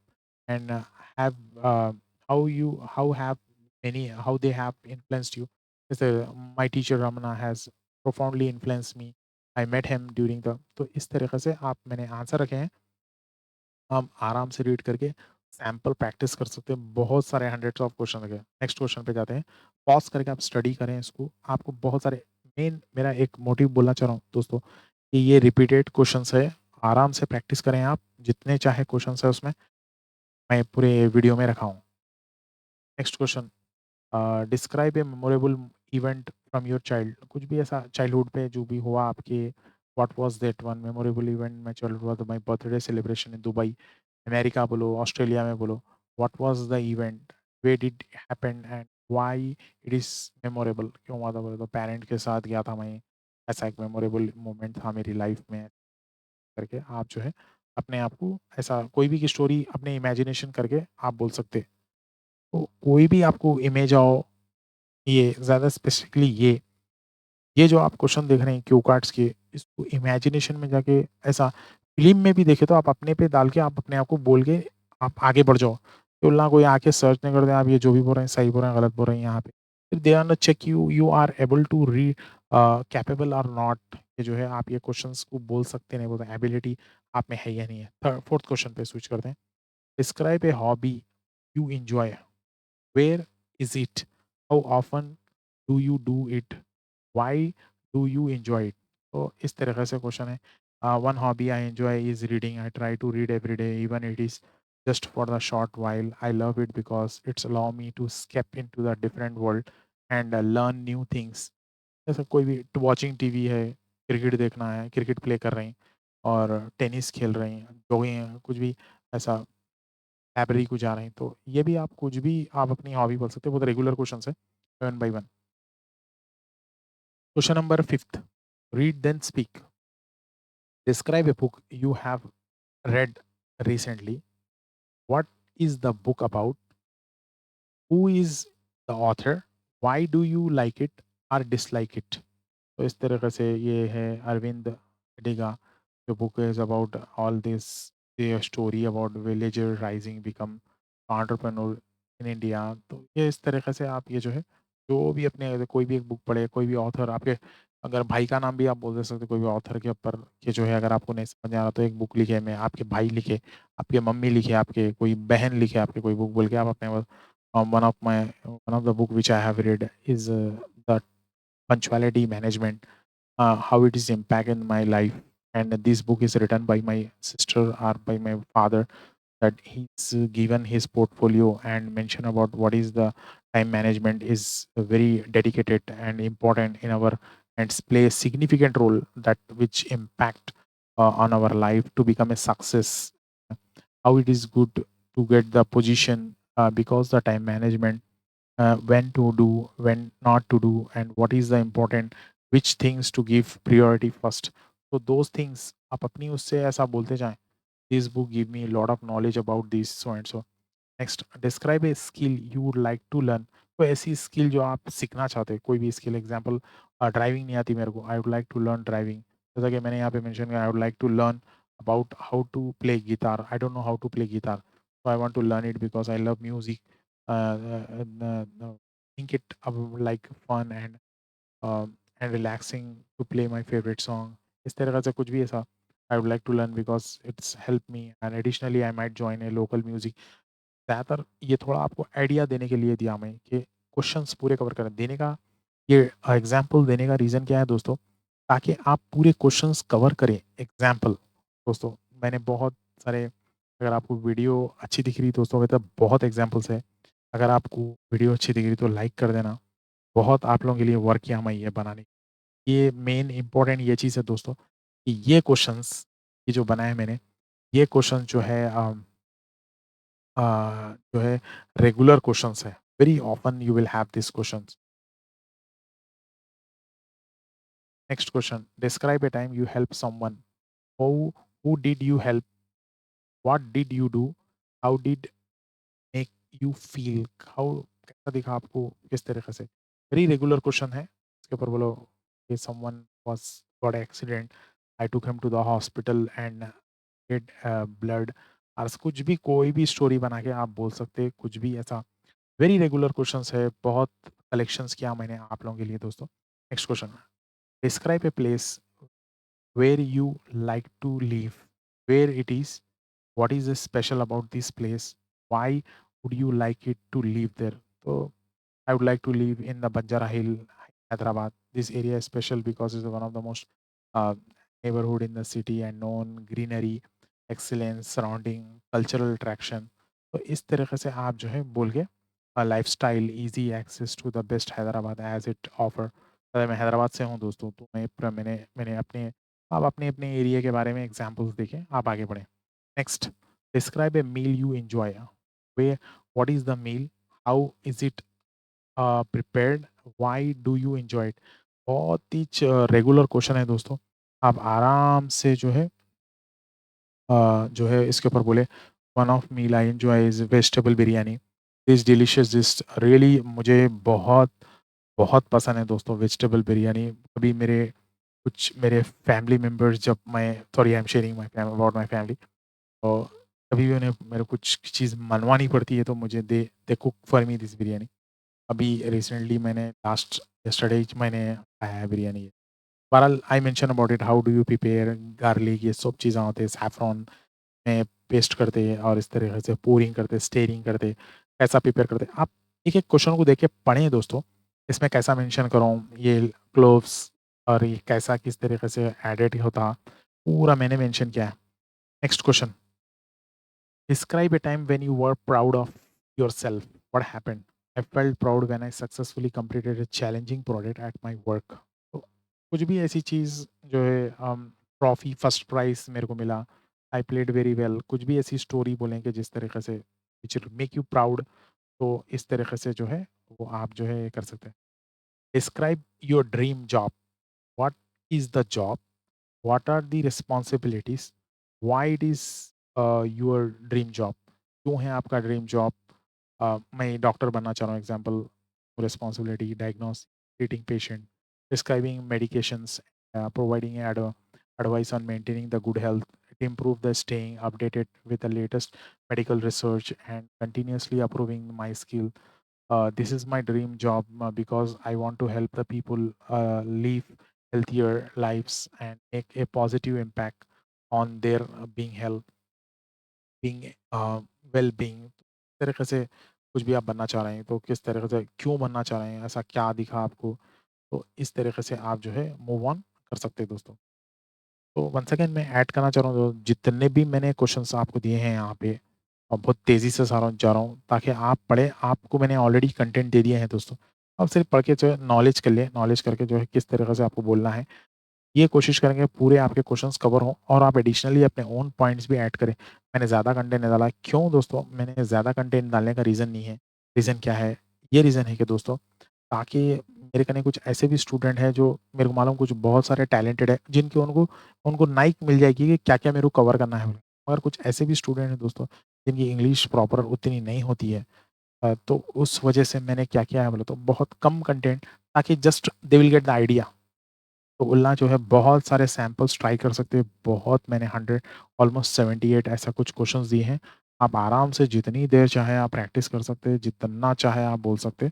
and have how have many how they have influenced you. Jैसे my teacher Ramana has profoundly influenced me. I met him during the, तो इस तरीके से आप मैंने answer रखे हैं, हम आराम से रीड करके सैंपल प्रैक्टिस कर सकते हैं। बहुत सारे हंड्रेड्स ऑफ क्वेश्चन रखे हैं। नेक्स्ट क्वेश्चन पे जाते हैं। पॉज़ करके आप स्टडी करें इसको, आपको बहुत सारे, मेन मेरा एक मोटिव बोलना चाह रहा हूँ दोस्तों, कि ये रिपीटेड क्वेश्चंस है, आराम से प्रैक्टिस करें आप, जितने चाहे क्वेश्चंस है उसमें, मैं पूरे वीडियो में रखा हूँ। Next question, describe a memorable event from your child, कुछ भी ऐसा चाइल्डहुड पे जो भी हुआ आपके, what was that one memorable event my childhood हुआ, तो my birthday celebration in Dubai, America बोलो, ऑस्ट्रेलिया में बोलो, what was the event, where did happen and why it is memorable, क्यों हुआ था बोले तो पेरेंट के साथ गया था मैं, ऐसा एक मेमोरेबल मोमेंट था मेरी लाइफ में, करके आप जो है अपने आप को ऐसा कोई भी स्टोरी अपने इमेजिनेशन करके आप बोल सकते हैं। तो कोई भी आपको इमेज आओ, ये ज़्यादा स्पेसिफिकली ये जो आप क्वेश्चन देख रहे हैं क्यू कार्ड्स के, इसको इमेजिनेशन में जाके ऐसा फ़िल्म में भी देखे तो आप अपने पे डाल के आप अपने आप को बोल के आप आगे बढ़ जाओ। तो ना कोई आके सर्च नहीं कर दे, आप ये जो भी बोल रहे हैं सही बोल रहे हैं, गलत बोल रहे हैं यहाँ पे। फिर they are not check you you are able to capable और नॉट, ये जो है आप ये क्वेश्चंस को बोल सकते नहीं बोलते, एबिलिटी आप में है या नहीं है। थर्ड फोर्थ क्वेश्चन पे स्विच करते हैं। Describe a hobby you enjoy, where is it, how often do you do it, why do you enjoy it? तो इस तरीके से क्वेश्चन है। One hobby I enjoy is reading, I try to read every day even it is just for the short while. I love it because it's allow me to step into the different world and learn new things. जैसे कोई भी watching TV है, cricket देखना है, cricket play कर रहे हैं, और टेनिस खेल रहे हैं, जॉगिंग कुछ भी ऐसा, लाइब्रेरी को जा रहे हैं, तो ये भी आप कुछ भी आप अपनी हॉबी बोल सकते हो। बहुत रेगुलर क्वेश्चंस है, 1 by 1। Question number 5th, read then speak. Describe a book you have read recently. What is the book about? Who is the author? Why do you like it or dislike it? तो इस तरीके से ये है अरविंद डिगा, जो book is about all this, ये story about villager rising become entrepreneur in India. तो ये इस तरीके से आप ये जो है, जो भी अपने कोई भी एक बुक पढ़े, कोई भी ऑथर आपके, अगर भाई का नाम भी आप बोल दे सकते, कोई भी ऑथर के ऊपर के जो है, अगर आपको नहीं समझ में आ रहा तो एक बुक लिखे में, आपके भाई लिखे, आपके मम्मी लिखे, आपके कोई बहन लिखे, आपके कोई बुक बोल के आप अपने one of the book which I have read is the punctuality management, how it is impacted my life. And this book is written by my sister or by my father, that he's given his portfolio and mention about what is the time management is very dedicated and important in our, and play a significant role that which impact on our life to become a success. How it is good to get the position, because the time management, when to do, when not to do, and what is the important, which things to give priority first. So those things आप अपनी उससे ऐसा बोलते जाएं, this book give me a lot of knowledge about this so and so. Next, describe a skill you would like to learn. कोई ऐसी skill जो आप सीखना चाहते हैं, कोई भी स्किल एग्ज़ाम्पल ड्राइविंग नहीं आती मेरे को, I would like to learn driving. जैसा कि मैंने यहाँ पे मेंशन किया, I would like to learn about how to play guitar. I don't know how to play guitar, so I want to learn it because I love music. think it like fun and relaxing to play my favorite song. इस तरह से कुछ भी ऐसा I would like to learn because it's helped me and additionally I might join a local music। ज़्यादातर ये थोड़ा आपको आइडिया देने के लिए दिया मैं कि क्वेश्चंस पूरे कवर करें। देने का ये एग्ज़ाम्पल देने का रीज़न क्या है दोस्तों? ताकि आप पूरे क्वेश्चंस कवर करें। एग्ज़ाम्पल दोस्तों, मैंने बहुत सारे, अगर आपको वीडियो अच्छी दिख रही है दोस्तों, तो बहुत एग्ज़ाम्पल्स है। अगर आपको वीडियो अच्छी दिख रही तो लाइक कर देना। बहुत आप लोगों के लिए वर्क किया मैं ये बनाने। ये मेन इम्पोर्टेंट ये चीज़ है दोस्तों कि ये क्वेश्चंस, ये जो बनाए मैंने, ये क्वेश्चन जो है अ, जो है रेगुलर क्वेश्चंस है। Very often you will have this questions. Next question, describe a time you help someone. Who did you help? What did you do? How did make you feel? How कैसा दिखा आपको? किस तरीके से? Very regular question है। इसके ऊपर बोलो कि someone was got accident, I took him to the hospital and get blood. और कुछ भी, कोई भी स्टोरी बना के आप बोल सकते हैं, कुछ भी ऐसा। वेरी रेगुलर क्वेश्चंस है, बहुत कलेक्शंस किया मैंने आप लोगों के लिए दोस्तों। Next question, describe a place where you like to live, where it is, what is special about this place, why would you like it to live there? तो I would like to live in the Banjara Hill, Hyderabad. This area is special because it's one of the most uh, neighborhood in the city and known greenery, excellence, surrounding, cultural attraction. तो इस तरीके से आप जो है बोल के lifestyle, easy access to the best Hyderabad as it offer. अगर मैं हैदराबाद से हूँ दोस्तों, तो मैंने मैंने अपने, आप अपने अपने एरिया के बारे में एग्जांपल्स देखें, आप आगे बढ़ें। Next, describe a meal you enjoy. वे, what is the meal, how is it prepared, why do you enjoy it? बहुत ही रेगुलर क्वेश्चन है दोस्तों। आप आराम से जो है इसके ऊपर बोले, one of meal I enjoy is vegetable biryani. This delicious dish really मुझे बहुत, बहुत पसंद है दोस्तों वेजिटेबल बिरयानी। कभी मेरे फैमिली मेंबर्स, जब मैं, sorry I am sharing my about my family. तो कभी भी उन्हें मेरे को कुछ चीज़ मनवानी पड़ती है तो मुझे दे दे cook for me this biryani. अभी रिसेंटली मैंने लास्ट यस्टरडे मैंने खाया है बिरयानी। बहरहाल I mention about it, how do you prepare garlic, ये सब चीज़ें होते हैं, सैफ़्रॉन में पेस्ट करते हैं और इस तरीके से पोरिंग करते, स्टीयरिंग करते, कैसा प्रिपेयर करते। आप एक-एक क्वेश्चन को देख के पढ़ें दोस्तों, इसमें कैसा मेंशन करूँ, ये क्लोव्स और ये कैसा किस तरीके से एडेड होता, पूरा मैंने मेंशन किया है। Next question, describe a time when you were proud of yourself. What happened? I felt proud when I successfully completed a challenging project at my work. तो कुछ भी ऐसी चीज़ जो है, ट्रॉफी फर्स्ट प्राइज़ मेरे को मिला, आई प्लेड वेरी वेल, कुछ भी ऐसी स्टोरी बोलेंगे जिस तरीके से which will make you proud, तो इस तरीके से जो है वो आप जो है कर सकते हैं। Describe your dream job. What is the job? What are the responsibilities? Why it is your dream job? क्यों है आपका ड्रीम जॉब? मैं डॉक्टर बनना चाह रहा हूँ, example responsibility, diagnose, treating patient, prescribing medications, providing advice on maintaining the good health, to improve the staying updated with the latest medical research and continuously improving my skill. This is my dream job because I want to help the people live healthier lives and make a positive impact on their being health, being well being। तरीके से कुछ भी आप बनना चाह रहे हैं तो किस तरीके से, क्यों बनना चाह रहे हैं, ऐसा क्या दिखा आपको, तो इस तरीके से आप जो है मूव ऑन कर सकते हैं दोस्तों। तो वंस अगेन मैं ऐड करना चाह रहा हूँ, जितने भी मैंने क्वेश्चंस आपको दिए हैं यहाँ पे, और बहुत तेज़ी से सारा जा रहा हूँ ताकि आप पढ़ें। आपको मैंने ऑलरेडी कंटेंट दे दिए हैं दोस्तों। आप सिर्फ पढ़ के जो है नॉलेज कर लें, नॉलेज करके जो है किस तरीके से आपको बोलना है, ये कोशिश करेंगे पूरे आपके क्वेश्चंस कवर हों और आप एडिशनली अपने ओन पॉइंट्स भी ऐड करें। मैंने ज़्यादा कंटेंट नहीं डाला, क्यों दोस्तों? मैंने ज़्यादा कंटेंट डालने का रीज़न नहीं है। रीज़न क्या है? ये रीज़न है कि दोस्तों, ताकि मेरे कने कुछ ऐसे भी स्टूडेंट हैं जो मेरे को मालूम कुछ बहुत सारे टैलेंटेड है, जिनके उनको उनको नाइक मिल जाएगी कि क्या-क्या मेरे को कवर करना है। मगर कुछ ऐसे भी स्टूडेंट हैं दोस्तों, जिनकी इंग्लिश प्रॉपर उतनी नहीं होती है। तो उस वजह से मैंने क्या किया है बोले तो बहुत कम कंटेंट, ताकि just they will get the idea. तो उल्ला जो है बहुत सारे सैंपल्स ट्राई कर सकते हैं, बहुत मैंने 100 ऑलमोस्ट 78 ऐसा कुछ क्वेश्चंस दिए हैं। आप आराम से जितनी देर चाहे आप प्रैक्टिस कर सकते हैं, जितना चाहे आप बोल सकते हैं।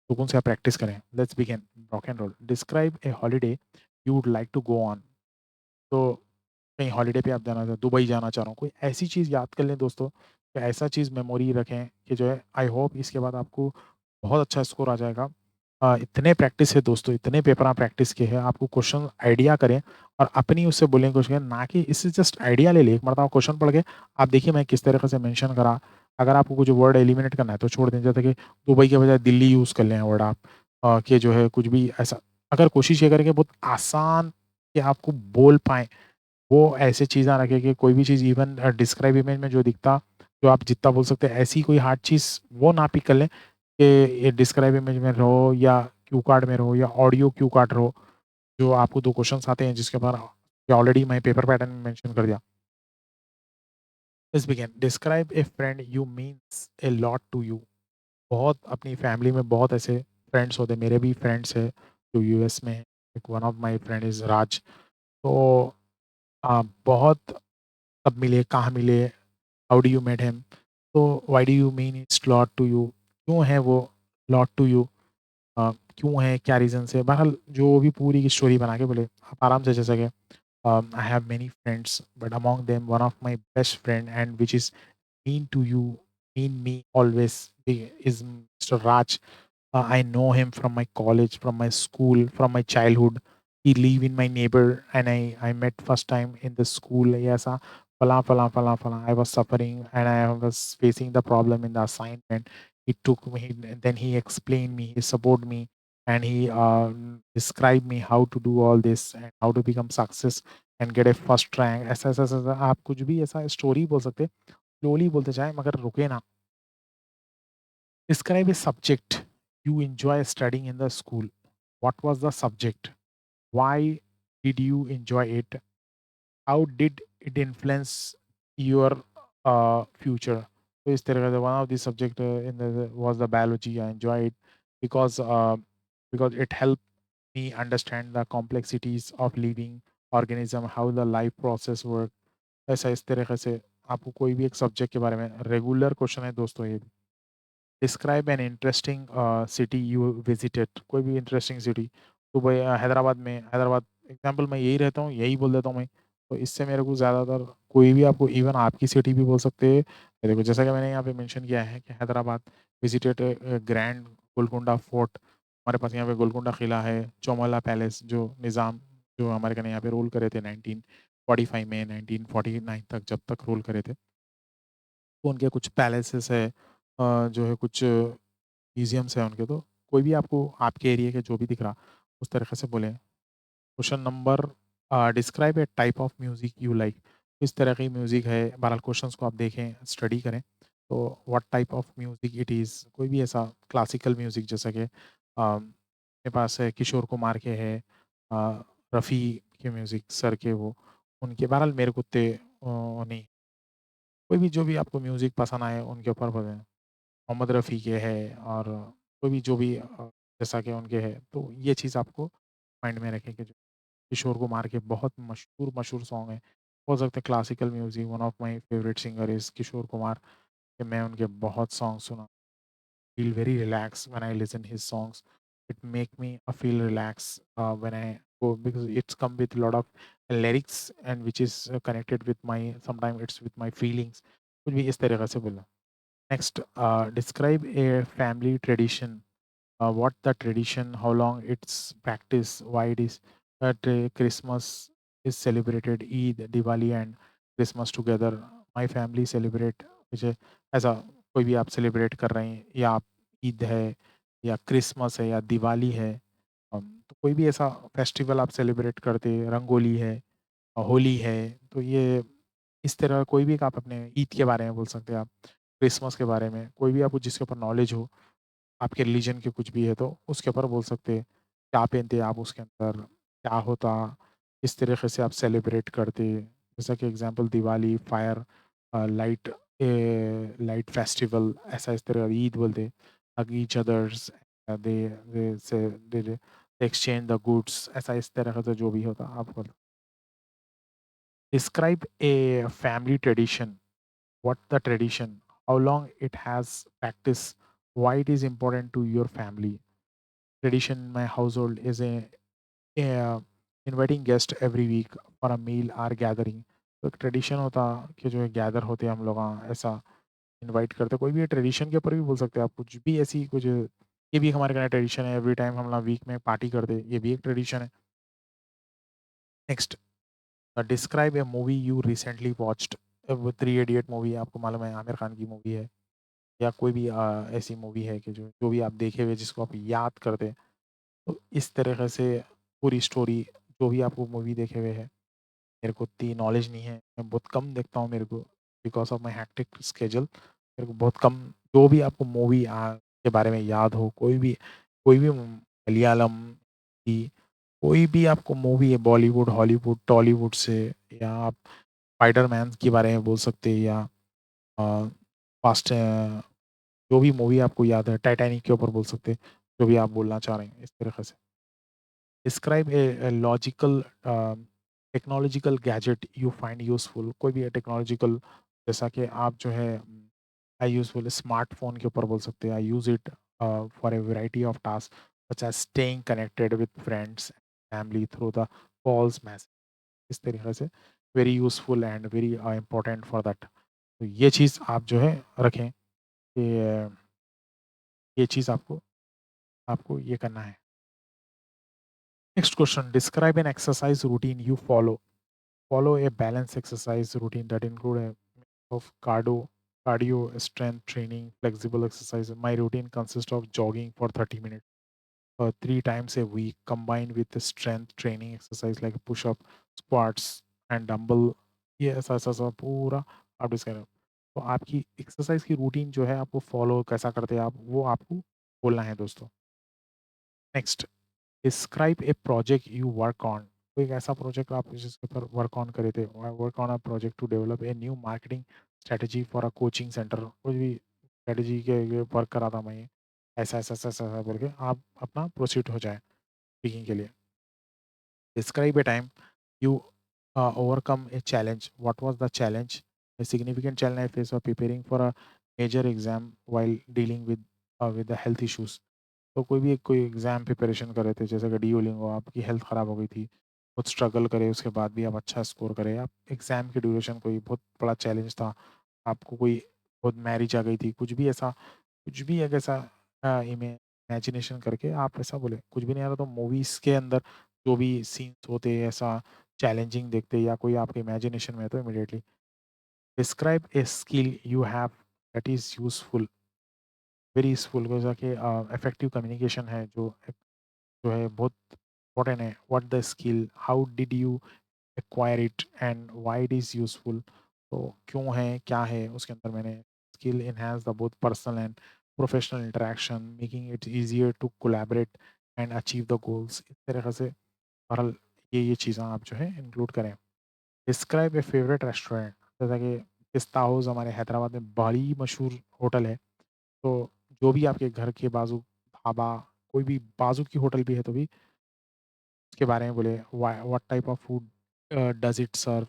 सुकून से आप प्रैक्टिस करें। Let's begin, rock and roll. Describe a holiday you would like to go on. तो कहीं हॉलिडे पे आप जाना चाहते, दुबई जाना चाह रहा हूँ, कोई ऐसी चीज़ याद कर लें दोस्तों, कि ऐसा चीज़ मेमोरी रखें कि जो है आई होप इसके बाद आपको बहुत अच्छा स्कोर आ जाएगा। इतने प्रैक्टिस है दोस्तों, इतने पेपर आप प्रैक्टिस किए हैं, आपको क्वेश्चन आइडिया करें और अपनी उससे बोलने की कोशिश करें, ना कि इससे जस्ट आइडिया ले लें। एक मरतबा क्वेश्चन पढ़ के आप देखिए मैं किस तरीके से मेंशन करा। अगर आपको कुछ वर्ड एलिमिनेट करना है तो छोड़ दें, जैसे कि दुबई के बजाय दिल्ली यूज़ कर लें वर्ड आप, कि जो है कुछ भी ऐसा। अगर कोशिश ये करें कि बहुत आसान कि आपको बोल पाएँ, वो ऐसी चीज़ें रखें कि कोई भी चीज़ इवन डिस्क्राइब इमेज में जो दिखता, जो आप जितना बोल सकते हैं, ऐसी कोई हार्ड चीज़ वो ना पिक कर लें कि ये डिस्क्राइब इमेज में रहो या क्यू कार्ड में रहो या ऑडियो क्यू कार्ड रहो, जो आपको 2 क्वेश्चन्स आते हैं जिसके ऊपर कि ऑलरेडी मैं पेपर पैटर्न में मेंशन कर दिया। Let's begin. Describe a friend you means a lot to you. बहुत अपनी फैमिली में बहुत ऐसे फ्रेंड्स होते हैं, मेरे भी फ्रेंड्स हैं जो यूएस में हैं। एक one of my friend is Raj. तो बहुत कब मिले, कहाँ मिले, how do you met him? तो why do you mean it's lot to you? क्यों है वो लॉट टू यू? क्यों है, क्या रीज़न से? बहरहाल जो भी पूरी की स्टोरी बना के बोले, आप आराम से जैसे कि I have many friends but among them one of my best friend and which is mean to you, mean me always is mister Raj. I know him from my college, from my school, from my childhood. He live in my neighbor, and I met first time in the school. Yes, fala fala fala fala. I was suffering, and I was facing the problem in the assignment. He took me, then he explained me, he supported me, and he described me how to do all this and how to become success and get a first rank. ऐसा आप कुछ भी ऐसा story बोल सकते हैं, slowly बोलते जाएं मगर रुके ना। Describe a subject you enjoy studying in the school. What was the subject? Why did you enjoy it? How did it influence your future? So is there one of the subject in the was the biology. I enjoy it because because it helped me understand the complexities of living organism, how the life process work. ऐसा इस तरीके से आपको कोई भी एक subject के बारे में रेगुलर क्वेश्चन है दोस्तों ये। Describe an interesting city you visited. कोई भी इंटरेस्टिंग सिटी, दुबई, हैदराबाद में, हैदराबाद एग्जांपल मैं यही रहता हूँ, यही बोल देता हूँ मैं। तो इससे मेरे को ज़्यादातर कोई भी आपको इवन आपकी सिटी भी बोल सकते हैं। देखो जैसा कि मैंने यहाँ पे मेंशन किया है कि Hyderabad visited grand Golconda fort. हमारे पास यहाँ पे गोलकुंडा किला है, चौमला पैलेस जो निज़ाम जो हमारे कहने यहाँ पे रूल करे थे 1945 में 1949 तक जब तक रूल करे थे। तो उनके कुछ पैलेसेस है, जो है कुछ म्यूज़ियम्स हैं उनके। तो कोई भी आपको आपके एरिया के जो भी दिख रहा, उस तरीके से बोलें। Question number describe A type of music you like. किस तरह की म्यूज़िक है? बहरहाल क्वेश्चंस को आप देखें, स्टडी करें। तो what type of music it is? कोई भी ऐसा क्लासिकल म्यूज़िक जैसा कि मेरे पास है किशोर कुमार के है, रफ़ी के म्यूज़िक सर के वो, उनके बहरहाल मेरे को उतने नहीं, कोई भी जो भी आपको म्यूज़िक पसंद आए उनके ऊपर बोलें। मोहम्मद रफ़ी के है और कोई भी जो भी जैसा कि उनके है, तो ये चीज़ आपको माइंड में रखें कि जो किशोर कुमार के बहुत मशहूर मशहूर सॉन्ग हैं। हो सकता है classical music, one of my favourite singer is Kishore Kumar, कि मैं उनके बहुत सॉन्ग सुना। Feel very relax when I listen his songs. It make me feel relax when I go, because it's come with lot of lyrics and which is connected with my, sometime it's with my feelings. कुछ भी इस तरीके से बोला। Next, describe a family tradition. What the tradition, how long it's practice, why it is that Christmas is celebrated, Eid, Diwali and Christmas together. My family celebrate which है ऐसा, कोई भी आप सेलिब्रेट कर रहे हैं या आप ईद है या क्रिसमस है या दिवाली है, तो कोई भी ऐसा फेस्टिवल आप सेलिब्रेट करते हैं, रंगोली है, होली है, तो ये इस तरह कोई भी एक आप अपने ईद के बारे में बोल सकते हैं आप, क्रिसमस के बारे में, कोई भी आपको जिसके ऊपर नॉलेज हो, आपके रिलीजन के कुछ भी है तो उसके ऊपर बोल सकते हैं। क्या पहनते आप उसके अंदर, क्या होता, किस तरीके से आप सेलिब्रेट करते। जैसा कि example Diwali, fire, light light festival ऐसा इस तरह ईद बोलते हग ईच अदर्स दे से दे एक्सचेंज द गुड्स ऐसा इस तरह का तो जो भी होता आप बोलो describe a family tradition what the tradition, how long it has practice, why it is important to your family. Tradition in my household is a inviting guest every week for a meal or gathering. तो एक tradition होता कि जो है gather होते हैं हम लोग ऐसा इनवाइट करते कोई भी ट्रेडिशन के ऊपर भी बोल सकते हैं आप कुछ भी ऐसी कुछ ये भी हमारे का ट्रेडिशन है एवरी टाइम हम लोग वीक में पार्टी करते ये भी एक ट्रेडिशन है next describe A movie you recently watched three idiot movie आपको मालूम है आमिर खान की मूवी है या कोई भी ऐसी मूवी है कि जो जो भी आप देखे हुए जिसको आप याद करते हैं तो इस तरीके से पूरी स्टोरी जो भी आपको मूवी देखे हुए है मेरे को इतनी नॉलेज नहीं है मैं बहुत कम देखता हूँ मेरे को because of my hectic schedule मेरे को बहुत कम जो भी आपको मूवी के बारे में याद हो कोई भी मलयालम की कोई भी आपको मूवी है बॉलीवुड हॉलीवुड टॉलीवुड से या आप स्पाइडरमैन के बारे में बोल सकते हैं या फास्ट जो भी मूवी आपको याद है टाइटैनिक के ऊपर बोल सकते हैं जो भी आप बोलना चाह रहे हैं इस तरीके से describe a logical technological gadget you find useful कोई भी टेक्नोलॉजिकल जैसा कि आप जो है आई यूजफुल स्मार्टफोन के ऊपर बोल सकते हैं I use it for a variety of task such as staying connected with friends family through the calls message इस तरीके से very useful and very important for that तो ये चीज़ आप जो है रखें कि ये चीज़ आपको आपको ये करना है next question describe an exercise routine you follow a balanced exercise routine that include a mix of cardio strength training flexible exercise my routine consists of jogging for 30 minutes 3 times a week combined with the strength training exercise like push up squats and dumbbell ये ऐसा पूरा आप describe करो तो आपकी exercise की routine जो है आपको फॉलो कैसा करते हैं आप वो आपको बोलना है दोस्तों next describe A project you work on कोई एक ऐसा प्रोजेक्ट आप जिसके ऊपर वर्क ऑन करे थे work on a project to develop a new marketing strategy for a coaching centre कुछ भी स्ट्रेटजी के लिए वर्क करा था मैं ये ऐसा बोल के आप अपना प्रोसीड हो जाए स्पीकिंग के लिए describe a time you overcome a challenge what was the challenge a significant challenge I faced while preparing for a major exam while dealing with the health issues तो कोई भी एक कोई एग्ज़ाम प्रिपरेशन कर रहे थे जैसे कि डुओलिंगो आपकी हेल्थ ख़राब हो गई थी, बहुत स्ट्रगल करे उसके बाद भी आप अच्छा स्कोर करे, आप एग्ज़ाम की ड्यूरेशन कोई बहुत बड़ा चैलेंज था, आपको कोई बहुत मैरिज आ गई थी, कुछ भी एक ऐसा इमेजिनेशन करके आप ऐसा बोले, कुछ भी नहीं आ रहा तो मूवीज़ के अंदर जो भी सीन्स होते हैं ऐसा चैलेंजिंग देखते या कोई आपके इमेजिनेशन में है तो immediately describe a skill you have that is useful, very useful जैसा कि इफेक्टिव कम्युनिकेशन है जो है बहुत इम्पोर्टेंट है what the skill how did you acquire it and why it is useful तो क्यों है क्या है उसके अंदर मैंने skill enhance the both personal and professional interaction making it easier to collaborate and achieve the goals इस तरह से बहरहाल ये चीज़ें आप जो है इंक्लूड करें डिस्क्राइब ए फेवरेट रेस्टोरेंट जैसा कि पिस्ता हाउस हमारे हैदराबाद में बड़ी मशहूर होटल है तो जो भी आपके घर के बाजू ढाबा कोई भी बाजू की होटल भी है तो भी उसके बारे में बोले what type of food does it serve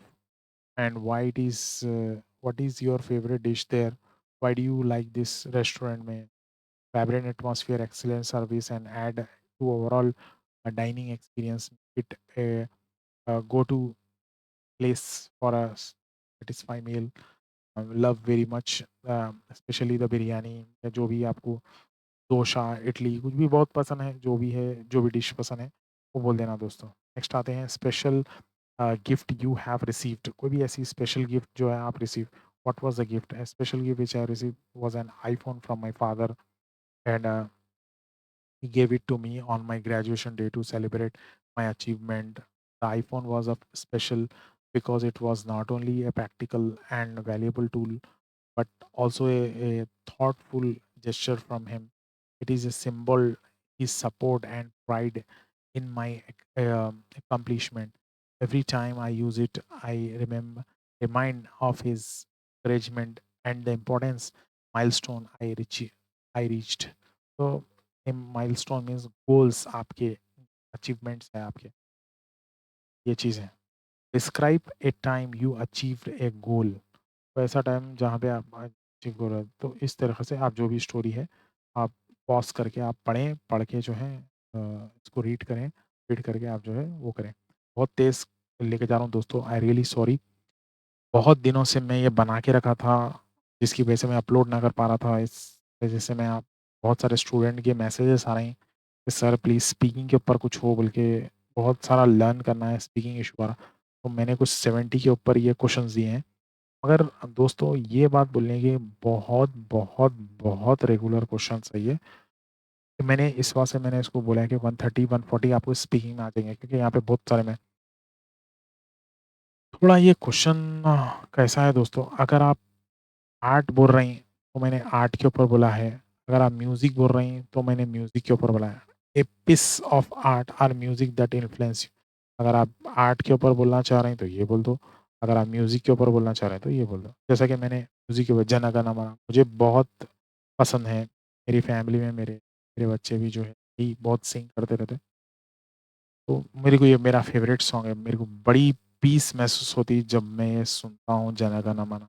and why it is what is your favourite dish there why do you like this restaurant में vibrant atmosphere excellent service and add to overall dining experience it go to place for a satisfy meal love very much specially the biryani या जो भी आपको डोसा, इडली कुछ भी बहुत पसंद है, जो भी डिश पसंद है, वो बोल देना दोस्तों। नेक्स्ट आते हैं special gift you have received कोई भी ऐसी स्पेशल गिफ्ट जो है आप receive what was the gift? A special gift which I received was an iPhone from my father and he gave it to me on my graduation day to celebrate my achievement. The iPhone was a special because it was not only a practical and valuable tool but also a thoughtful gesture from him. It is a symbol his support and pride in my accomplishment. Every time I use it, I remind of his encouragement and the importance milestone I reached. तो milestone means goals आपके, achievements हैं आपके, ये चीज़ है। Describe a time you achieved a goal. तो ऐसा time जहाँ पे आप अचीव कर रहे हो, तो इस तरीके से आप जो भी स्टोरी है आप पॉज करके आप पढ़ें, पढ़ के जो है इसको रीड करें, रीड करके आप जो है वो करें। बहुत तेज़ लेके जा रहा हूँ दोस्तों, आई रियली सॉरी। बहुत दिनों से मैं ये बना के रखा था, जिसकी वजह से मैं अपलोड ना कर पा रहा था। इस वजह से मैं आप बहुत सारे स्टूडेंट के मैसेजेस आ रहे हैं कि सर प्लीज़ स्पीकिंग के ऊपर कुछ हो बोल के, बहुत सारा लर्न करना है, स्पीकिंग इशू आ रहा। तो मैंने कुछ 70 के ऊपर ये क्वेश्चंस दिए हैं। मगर दोस्तों ये बात बोलने की, बहुत, बहुत, बहुत रेगुलर क्वेश्चंस है ये। कि मैंने इस बात से मैंने इसको बोला है कि 130, 140 आपको स्पीकिंग में आ जाएँगे, क्योंकि यहाँ पे बहुत सारे में थोड़ा ये क्वेश्चन कैसा है दोस्तों, अगर आप आर्ट बोल रही हैं, तो मैंने आर्ट के ऊपर बोला है। अगर आप म्यूज़िक बोल रही हैं, तो मैंने म्यूज़िक के ऊपर बोला है। ए पीस ऑफ आर्ट और म्यूज़िक दैट इन्फ्लुएंस यू। अगर आप आर्ट के ऊपर बोलना चाह रहे हैं, तो ये बोल दो। अगर आप म्यूज़िक के ऊपर बोलना चाह रहे हैं, तो ये बोल दो। जैसा कि मैंने म्यूज़िक के ऊपर जन गण मन मुझे बहुत पसंद है। मेरी फैमिली में मेरे बच्चे भी जो है, ये बहुत सिंग करते रहते हैं। तो मेरे को ये मेरा फ़ेवरेट सॉन्ग है। मेरे को बड़ी पीस महसूस होती है जब मैं ये सुनता हूँ जन गण मन।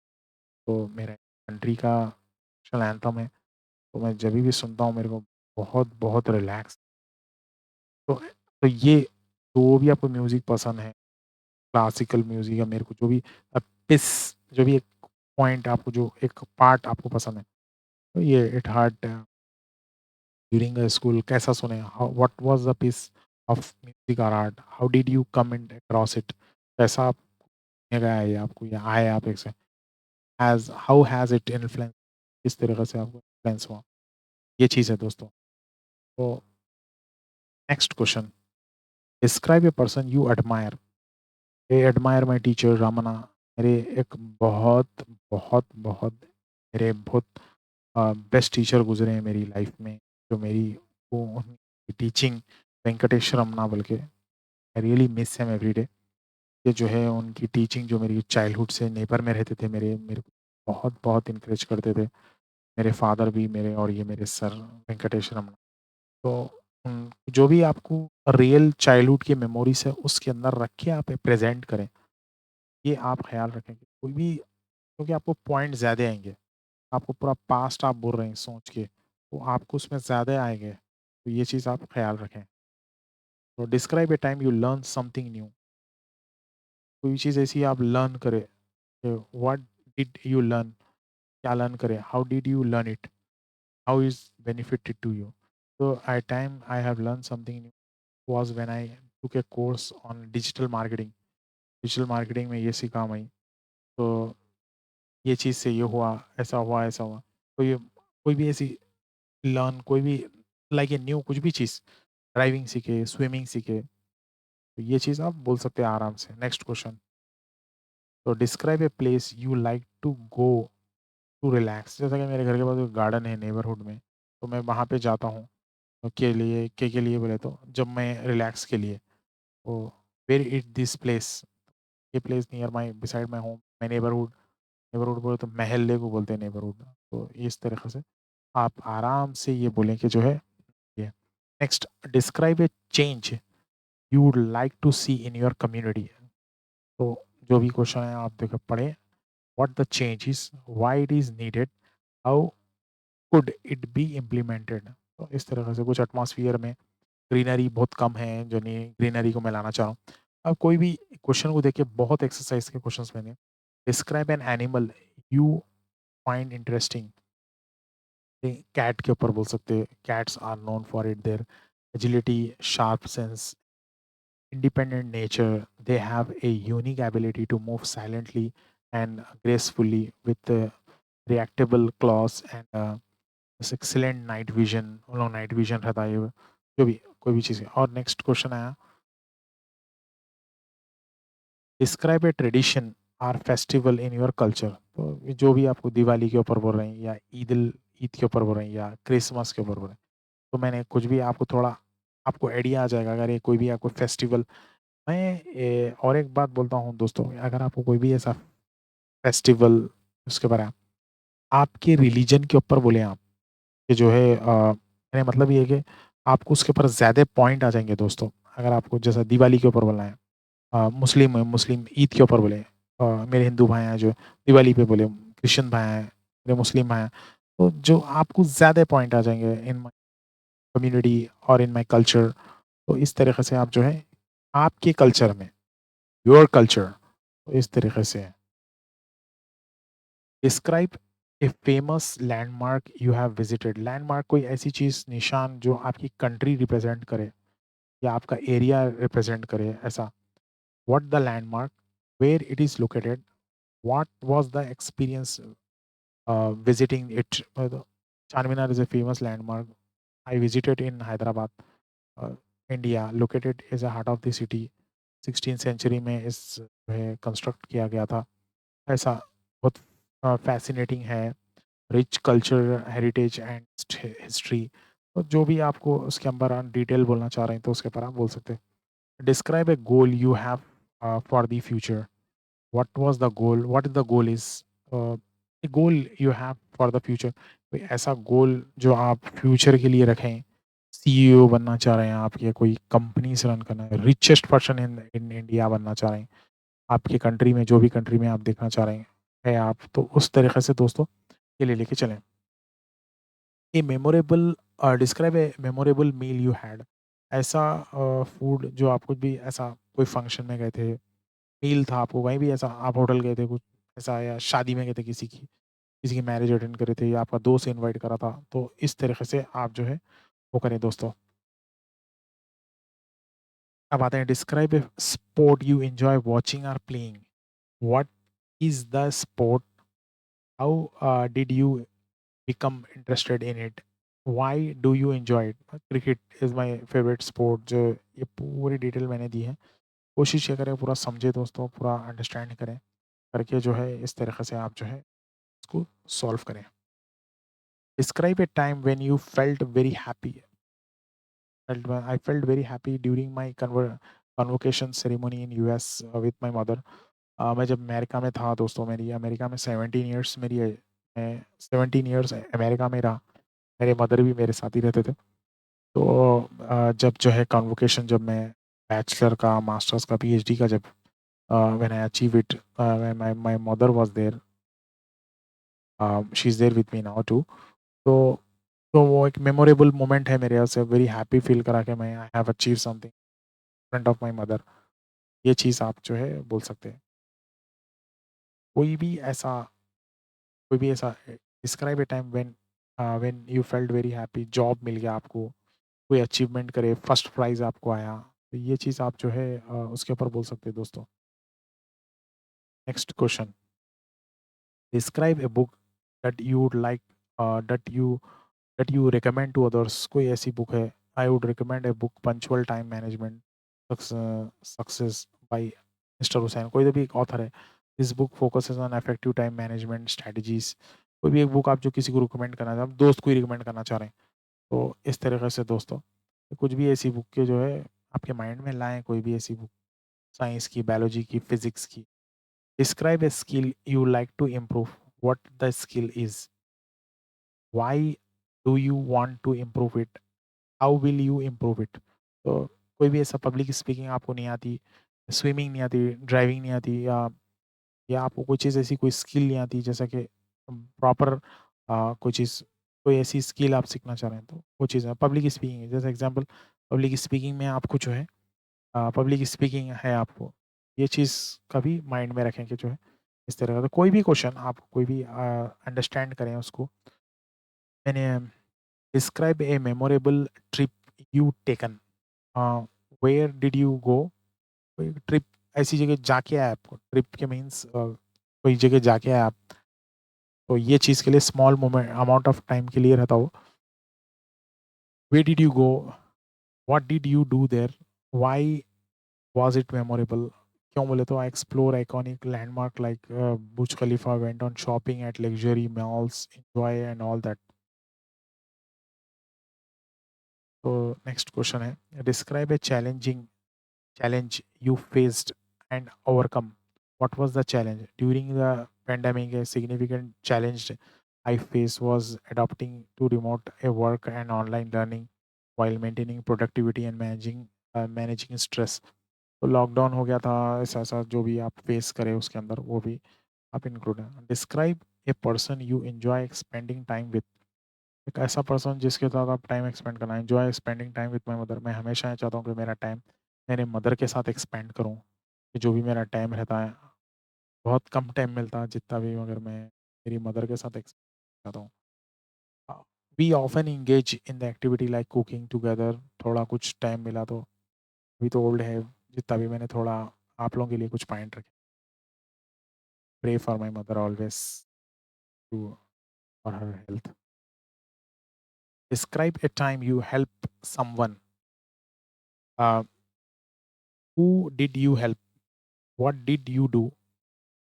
तो मेरे कंट्री का नेशनल एंथम है, तो मैं जभी भी सुनता हूँ मेरे को बहुत, बहुत रिलैक्स। तो ये जो भी आपको म्यूज़िक पसंद है, क्लासिकल म्यूज़िक या मेरे को जो भी पिस जो भी एक पॉइंट आपको, जो एक पार्ट आपको पसंद है, तो ये it heard during a school कैसा सुने? How what was the piece of music और art? How did you come in across it? कैसा आपने गाया ये आपको या आए आप एक से? Has how has it influence, किस तरीके से आपको इन्फ्लुएंस हुआ? ये चीज़ है दोस्तों। तो next question, describe a person you admire. I admire my teacher Ramana. मेरे एक बहुत, बहुत, बहुत मेरे बहुत बेस्ट टीचर गुज़रे हैं मेरी लाइफ में, जो मेरी वो उनकी टीचिंग, वेंकटेश रमना बोल के, I really miss him every day. ये जो है उनकी टीचिंग, जो मेरी चाइल्डहुड से नेबर में रहते थे, मेरे को बहुत, बहुत एनकरेज करते थे। मेरे फादर भी मेरे, और ये मेरे सर वेंकटेश रमना। तो जो भी आपको रियल चाइल्डहुड की मेमोरीज़ है, उसके अंदर रख के आप प्रेज़ेंट करें। ये आप ख़्याल रखें कि कोई भी, क्योंकि आपको पॉइंट ज़्यादा आएँगे। आपको पूरा पास्ट आप बोल रहे हैं सोच के, तो आपको उसमें ज़्यादा आएँगे। तो ये चीज़ आप ख़्याल रखें। तो describe a time you learn something new. कोई चीज़ ऐसी आप लर्न करें, व्हाट डिड यू लर्न? क्या लर्न करें? How did you learn it? How is benefited to you? तो at time I have learn something new was when I took a course on digital marketing. Digital marketing में ये सीखा मैं। तो ये चीज़ से ये हुआ, ऐसा हुआ, ऐसा हुआ। तो ये कोई भी ऐसी लर्न, कोई भी लाइक ए न्यू कुछ भी चीज़, ड्राइविंग सीखे, स्विमिंग सीखे, तो ये चीज़ आप बोल सकते हैं आराम से। नेक्स्ट क्वेश्चन, तो describe a place you like to go to relax. जैसा कि मेरे घर के पास एक गार्डन है नेबरहुड में, तो मैं वहाँ पे जाता हूँ। के लिए बोले तो जब मैं रिलैक्स के लिए, तो वेयर इज़ दिस प्लेस? ये place near my beside my home, my neighbourhood. Neighbourhood बोले तो मोहल्ले को बोलते हैं नेबरहुड। तो इस तरीके से आप आराम से ये बोलें कि जो है ये। Next, describe a change you would like to see in your community. तो जो भी क्वेश्चन है आप देखो पढ़ें। What the change is, why it is needed, how could it be implemented. तो इस तरह से कुछ एटमॉस्फेयर में ग्रीनरी बहुत कम है, जो नहीं ग्रीनरी को मैं लाना चाह रहा हूँ। अब कोई भी क्वेश्चन को देख के बहुत एक्सरसाइज के क्वेश्चंस मैंने, describe an animal you find interesting. Cat के ऊपर बोल सकते हैं, cats are known for it their agility, sharp sense, independent nature. They have a unique ability to move silently and gracefully with reactable claws and this excellent night vision. उन लोग night vision रहता है, जो भी कोई भी चीज़ है। और नेक्स्ट क्वेश्चन आया, describe a tradition or festival in your culture. तो ये जो भी आपको दिवाली के ऊपर बोल रहे हैं, या ईद के ऊपर बोल रहे हैं, या क्रिसमस के ऊपर बोल रहे हैं, तो मैंने कुछ भी आपको थोड़ा आपको आइडिया आ जाएगा अगर ये कोई भी आपको फेस्टिवल। मैं और एक बात बोलता हूँ दोस्तों, अगर आपको कोई भी ऐसा फेस्टिवल उसके बारे में आपके रिलीजन के ऊपर बोले आप, कि जो है मेरा मतलब ये है कि आपको उसके ऊपर ज़्यादा पॉइंट आ जाएँगे दोस्तों। अगर आपको जैसा दिवाली के ऊपर बोलना है, मुस्लिम है, मुस्लिम ईद के ऊपर बोले, मेरे हिंदू भाई हैं जो दिवाली पे बोले, क्रिश्चियन भाई हैं, मेरे मुस्लिम भाई हैं, तो जो आपको ज़्यादा पॉइंट आ जाएँगे इन माय कम्युनिटी और इन माय कल्चर, तो इस तरीके से आप जो है आपके कल्चर में, योर कल्चर, तो इस तरीके से है। Describe a famous landmark you have visited. Landmark कोई ऐसी चीज़, निशान जो आपकी कंट्री रिप्रेजेंट करे या आपका एरिया रिप्रेजेंट करे ऐसा। What the landmark, where it is located, what was the experience visiting it. Charminar is a famous landmark. I visited in Hyderabad, uh, India. Located is a heart of the city. 16th century में इस में construct किया गया था। ऐसा बहुत fascinating है, rich culture, heritage and history. तो जो भी आपको उसके अंदर आप डिटेल बोलना चाह रहे हैं तो उसके ऊपर आप बोल सकते हैं। Describe A goal you have for the future. What was the goal? What the goal is? A goal you have for the future. कोई ऐसा गोल जो आप फ्यूचर के लिए रखें, सीईओ बनना चाह रहे हैं आप, या कोई कंपनीज रन करना है, richest person in in India बनना चाह रहे हैं, आपकी कंट्री में, जो भी कंट्री में आप देखना चाह रहे हैं है आप, तो उस तरीके से दोस्तों ये ले लेके चलें। A memorable, describe a memorable meal you had. ऐसा फूड जो आप कुछ भी ऐसा कोई फंक्शन में गए थे, मील था आपको, कहीं भी ऐसा आप होटल गए थे कुछ ऐसा, या शादी में गए थे किसी की मैरिज अटेंड करे थे, या आपका दोस्त इनवाइट करा था, तो इस तरीके से आप जो है वो करें दोस्तों। अब आते हैं, describe a sport you enjoy watching और playing. What is the sport, how did you become interested in it, why do you enjoy it. Cricket is my favourite sport. जो ये पूरी डिटेल मैंने दी है, कोशिश ये करें पूरा समझे दोस्तों, पूरा अंडरस्टैंड करें, करके जो है इस तरीके से आप जो है इसको सॉल्व करें। Describe a time when you felt very happy. I felt very happy during my convocation ceremony in US with my mother. मैं जब अमेरिका में था दोस्तों, मेरी अमेरिका में 17 ईयर्स मेरी मैं 17 ईयर्स अमेरिका में रहा। मेरे मदर भी मेरे साथ ही रहते थे। तो जब जो है कन्वोकेशन, जब मैं बैचलर का, मास्टर्स का, पीएचडी का, जब when I achieve it, when my mother was there, she is there with me now too. तो वो एक मेमोरेबल मोमेंट है मेरे यहाँ से, वेरी हैप्पी फील करा के मैं I have achieve something front of my mother. ये चीज़ आप जो है बोल सकते हैं। कोई भी ऐसा कोई भी ऐसा describe a time when you felt very happy, job मिल गया आपको, कोई अचीवमेंट करे, फर्स्ट प्राइज़ आपको आया, तो ये चीज़ आप जो है उसके ऊपर बोल सकते हैं दोस्तों। Next question, describe a book that you would like that you recommend to others. कोई ऐसी बुक है, I would recommend a book punctual time management success by mister Hussain. कोई तो भी एक ऑथर है, this book focuses on effective time management strategies. कोई भी एक बुक आप जो किसी को रिकमेंड करना चाहें, दोस्त को ही रिकमेंड करना चाह रहे हैं, तो इस तरीके से दोस्तों कुछ भी ऐसी बुक के जो है आपके माइंड में लाएं, कोई भी ऐसी बुक, साइंस की, बायोलॉजी की, फिजिक्स की। Describe a skill you like to improve, what the skill is, why do you want to improve it, how will you improve it. तो कोई भी ऐसा पब्लिक स्पीकिंग आपको नहीं आती, स्विमिंग नहीं आती, ड्राइविंग नहीं आती, या आपको कोई चीज़ ऐसी कोई स्किल नहीं आती, जैसा कि प्रॉपर कोई चीज़, कोई ऐसी स्किल आप सीखना चाह रहे हैं, तो वो चीज़ है पब्लिक स्पीकिंग है। जैसे एग्जांपल, पब्लिक स्पीकिंग में आपको जो है पब्लिक स्पीकिंग है आपको, ये चीज़ कभी माइंड में रखें कि जो है इस तरह का, तो कोई भी क्वेश्चन आप कोई भी अंडरस्टैंड करें उसको। मैंने describe a memorable trip you taken, where did you go. कोई ट्रिप, ऐसी जगह जाके आए आपको, ट्रिप के मीन्स कोई जगह जाके आए आप, तो ये चीज़ के लिए small moment amount of time के लिए रहता हो। Where did you go, what did you do there, why was it memorable. क्यों बोले तो, I explore iconic landmark like Burj Khalifa, went on shopping at luxury malls, enjoy and all that. तो next question है, describe a challenging challenge you faced and overcome. What was the challenge during the pandemic? A significant challenge I faced was adapting to remote work and online learning while maintaining productivity and managing stress. तो lockdown हो गया था, ऐसा-ऐसा जो भी आप face करें उसके अंदर वो भी आप इंक्लूड हैं। Describe a person you enjoy spending time with. एक ऐसा पर्सन जिसके साथ आप टाइम स्पेंड करना, enjoy spending time with my mother. मैं हमेशा ये चाहता हूँ कि मेरा टाइम मेरे मदर के साथ स्पेंड करूँ। कि जो भी मेरा टाइम रहता है, बहुत कम टाइम मिलता है जितना भी, मगर मैं मेरी मदर के साथ चाहता हूँ। We often engage in the activity like cooking together. थोड़ा कुछ टाइम मिला तो, अभी तो ओल्ड है, जितना भी मैंने थोड़ा आप लोगों के लिए कुछ पॉइंट रखे। Pray for my mother always to for her health. Describe a time you help someone. Who did you help? What did you do?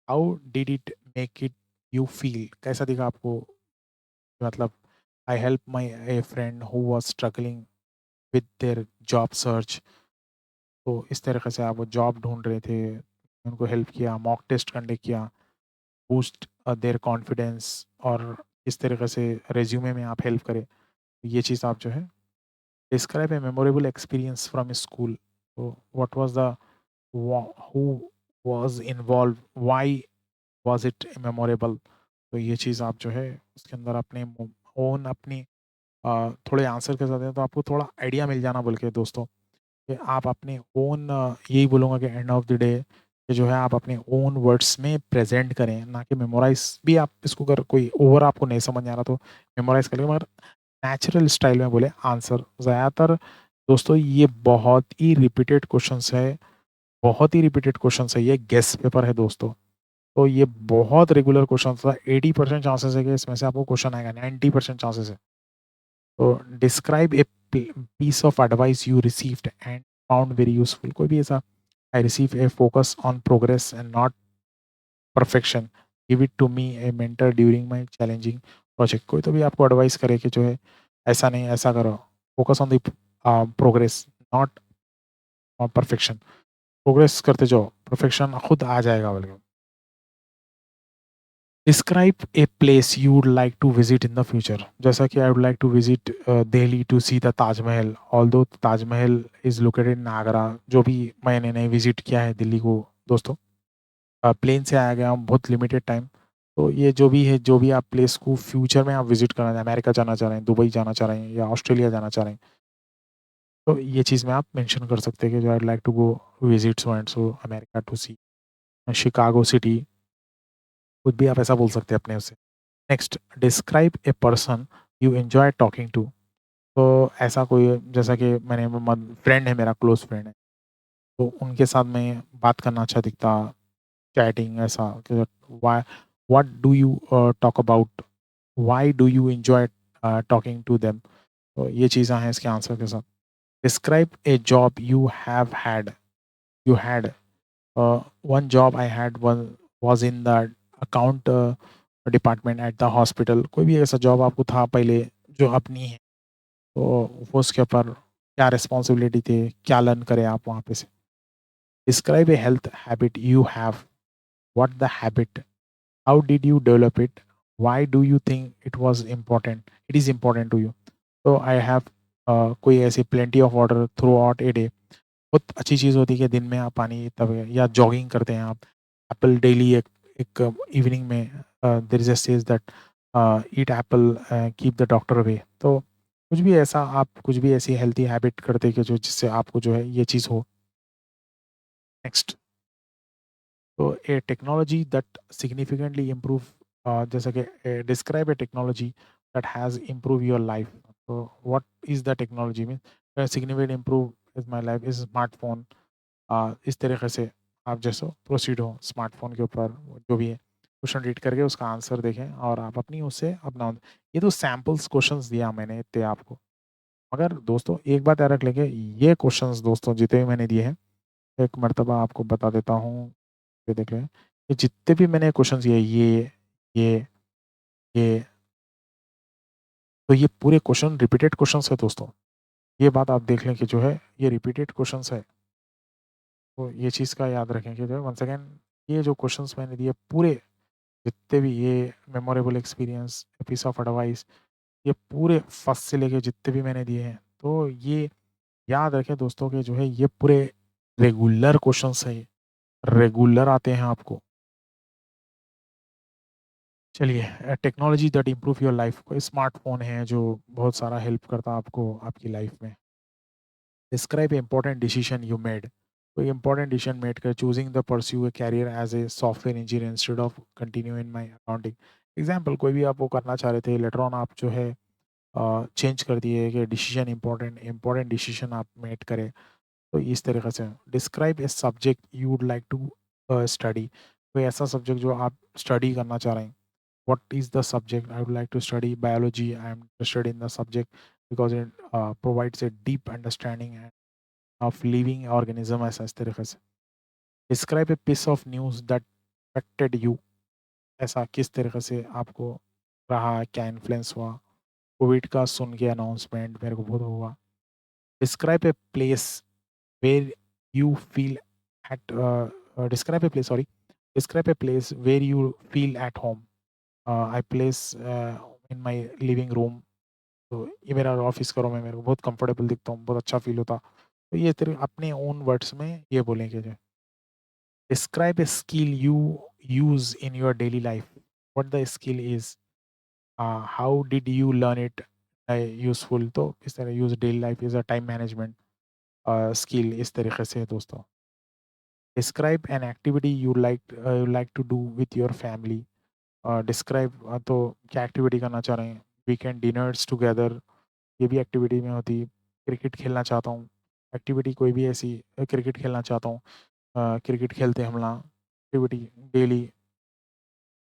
How did it make it you feel? कैसा दिखा आपको? मतलब I help my a friend who was struggling with their job search. तो इस तरीके से आप वो जॉब ढूंढ रहे थे, उनको हेल्प किया, मॉक टेस्ट कंडक्ट किया, बूस्ट देयर कॉन्फिडेंस, और इस तरीके से रेज्यूमे में आप हेल्प करें। ये चीज़ आप जो है describe a memorable experience from school. तो what was the who was involve, why was it memorable? तो ये चीज़ आप जो है उसके अंदर अपने ओन अपनी थोड़े आंसर के साथ हैं, तो आपको थोड़ा आइडिया मिल जाना बोल के दोस्तों, कि आप अपने ओन यही बोलूँगा कि एंड ऑफ द डे कि जो है आप अपने ओन वर्ड्स में प्रेज़ेंट करें, ना कि मेमोराइज़ भी। आप इसको अगर कोई ओवर आपको नहीं समझ में आ रहा तो मेमोराइज़ कर लें, मगर नेचुरल स्टाइल में बोले आंसर। ज़्यादातर दोस्तों ये बहुत ही रिपीटेड क्वेश्चंस है, बहुत ही रिपीटेड क्वेश्चंस है, ये गेस पेपर है दोस्तों। तो ये बहुत रेगुलर क्वेश्चंस था, 80% चांसेस है कि इसमें से आपको क्वेश्चन आएगा, 90% चांसेस है। तो describe a piece of advice you received and found very useful. कोई भी ऐसा, I receive a focus on progress and not perfection, give it to me a mentor during my challenging project. कोई तो भी आपको advice करे कि जो है ऐसा नहीं ऐसा करो, focus on the progress not perfection. Progress करते जाओ, परफेक्शन खुद आ जाएगा बोले। Describe a place you would like to visit in the future. जैसा कि I would like to visit Delhi to see the Taj Mahal. Although Taj Mahal is located in Agra. जो भी मैंने नहीं विजिट किया है दिल्ली को दोस्तों, प्लेन से आया गया हूँ, बहुत लिमिटेड टाइम। तो ये जो भी है, जो भी आप प्लेस को फ्यूचर में आप विजिट करना चाहें, अमेरिका जाना चाह रहे हैं, दुबई जाना चाह रहे हैं, या ऑस्ट्रेलिया जाना चाह रहे हैं, तो ये चीज़ में आप मेंशन कर सकते हैं कि जो I would like to go visit so and so America to see Chicago city. कुछ भी आप ऐसा बोल सकते हैं अपने उसे। Next, describe a person you enjoy talking to. तो ऐसा कोई, जैसा कि मैंने फ्रेंड है, मेरा क्लोज़ फ्रेंड है, तो उनके साथ मैं बात करना अच्छा दिखता, चैटिंग ऐसा कि why, what do you talk about, why do you enjoy talking to them. तो ये चीज़ें हैं इसके आंसर के साथ। Describe a job you had. One job I had one was in the account department at the hospital. कोई भी ऐसा जॉब आपको था पहले जो अब नहीं है, तो वो उसके ऊपर क्या रिस्पॉन्सिबिलिटी थे, क्या लर्न करें आप वहाँ पे से। Describe a health habit you have, what the habit, how did you develop it, why do you think it is important to you. तो आई हैव कोई ऐसी plenty of water throughout a day. बहुत अच्छी चीज़ होती है कि दिन में आप पानी, तब या जॉगिंग करते हैं आप, एप्पल डेली, एक एक इवनिंग में there is a sage that eat apple keep the doctor away. तो कुछ भी ऐसा, आप कुछ भी ऐसी हेल्थी हैबिट करते कि जो जिससे आपको जो है ये चीज़ हो। नेक्स्ट, तो a technology that significantly improve, जैसा कि describe a technology that has improve your life. तो what is the technology mean significant improve is my life is smartphone. इस तरीके से आप जैसे प्रोसीड हो स्मार्टफोन के ऊपर, जो भी है क्वेश्चन रीड करके उसका आंसर देखें और आप अपनी उससे अपना। ये तो सैम्पल्स क्वेश्चंस दिया मैंने इतने आपको, मगर दोस्तों एक बात याद रख लेंगे, ये क्वेश्चंस दोस्तों जितने भी मैंने दिए हैं, एक मर्तबा आपको बता देता हूँ, ये देख लें, ये जितने भी मैंने क्वेश्चंस दिए, ये ये तो ये पूरे क्वेश्चन रिपीटेड क्वेश्चंस है दोस्तों। ये बात आप देख लें कि जो है ये रिपीटेड क्वेश्चंस है। तो ये चीज़ का याद रखें कि जो है वंस अगेन, ये जो क्वेश्चंस मैंने दिए पूरे जितने भी ये memorable experience, piece of advice, ये पूरे फर्स्ट से लेके जितने भी मैंने दिए हैं, तो ये याद रखें दोस्तों कि जो है ये पूरे रेगुलर क्वेश्चंस हैं ये, रेगुलर आते हैं आपको। चलिए technology that improve your life, कोई स्मार्टफ़ोन है जो बहुत सारा हेल्प करता है आपको आपकी लाइफ में। Describe important decision you made, कोई इंपॉर्टेंट डिसीजन मेड कर choosing the pursue a career as a software engineer instead of continue in my accounting. Example कोई भी आप वो करना चाह रहे थे, लेटर ऑन आप जो है चेंज कर दिए कि डिसीजन इंपॉर्टेंट इंपॉर्टेंट डिसीजन आप मेड करें। तो इस तरीके से describe a subject you would like to study, कोई ऐसा सब्जेक्ट जो आप स्टडी करना चाह रहे हैं। What is the subject I would like to study biology, I am interested in the subject because it provides a deep understanding of living organism, ऐसा इस तरीके से। Describe a piece of news that affected you, ऐसा किस तरीके से आपको रहा, क्या इन्फ्लुएंस हुआ। कोविड का सुन के अनाउंसमेंट मेरे को बहुत हुआ। Describe a place where you feel describe a place, sorry, describe a place where you feel at home. I place in my living room, तो ये मेरा ऑफिस का रूम है, मेरे को बहुत कंफर्टेबल दिखता हूँ, बहुत अच्छा फील होता। तो ये तेरे अपने ओन वर्ड्स में ये बोलेंगे जो describe a skill you use in your daily life, what the skill is, how did you learn it, useful. तो इस तरह use daily life is a time management skill, इस तरीके से है दोस्तों। Describe an activity you like to do with your family, describe तो क्या एक्टिविटी करना चाह रहे हैं। वीकेंड डिनर्स टुगेदर, ये भी एक्टिविटी में होती। क्रिकेट खेलना चाहता हूँ, एक्टिविटी कोई भी ऐसी, क्रिकेट खेलना चाहता हूँ, क्रिकेट खेलते हैं हम लोग, एक्टिविटी डेली,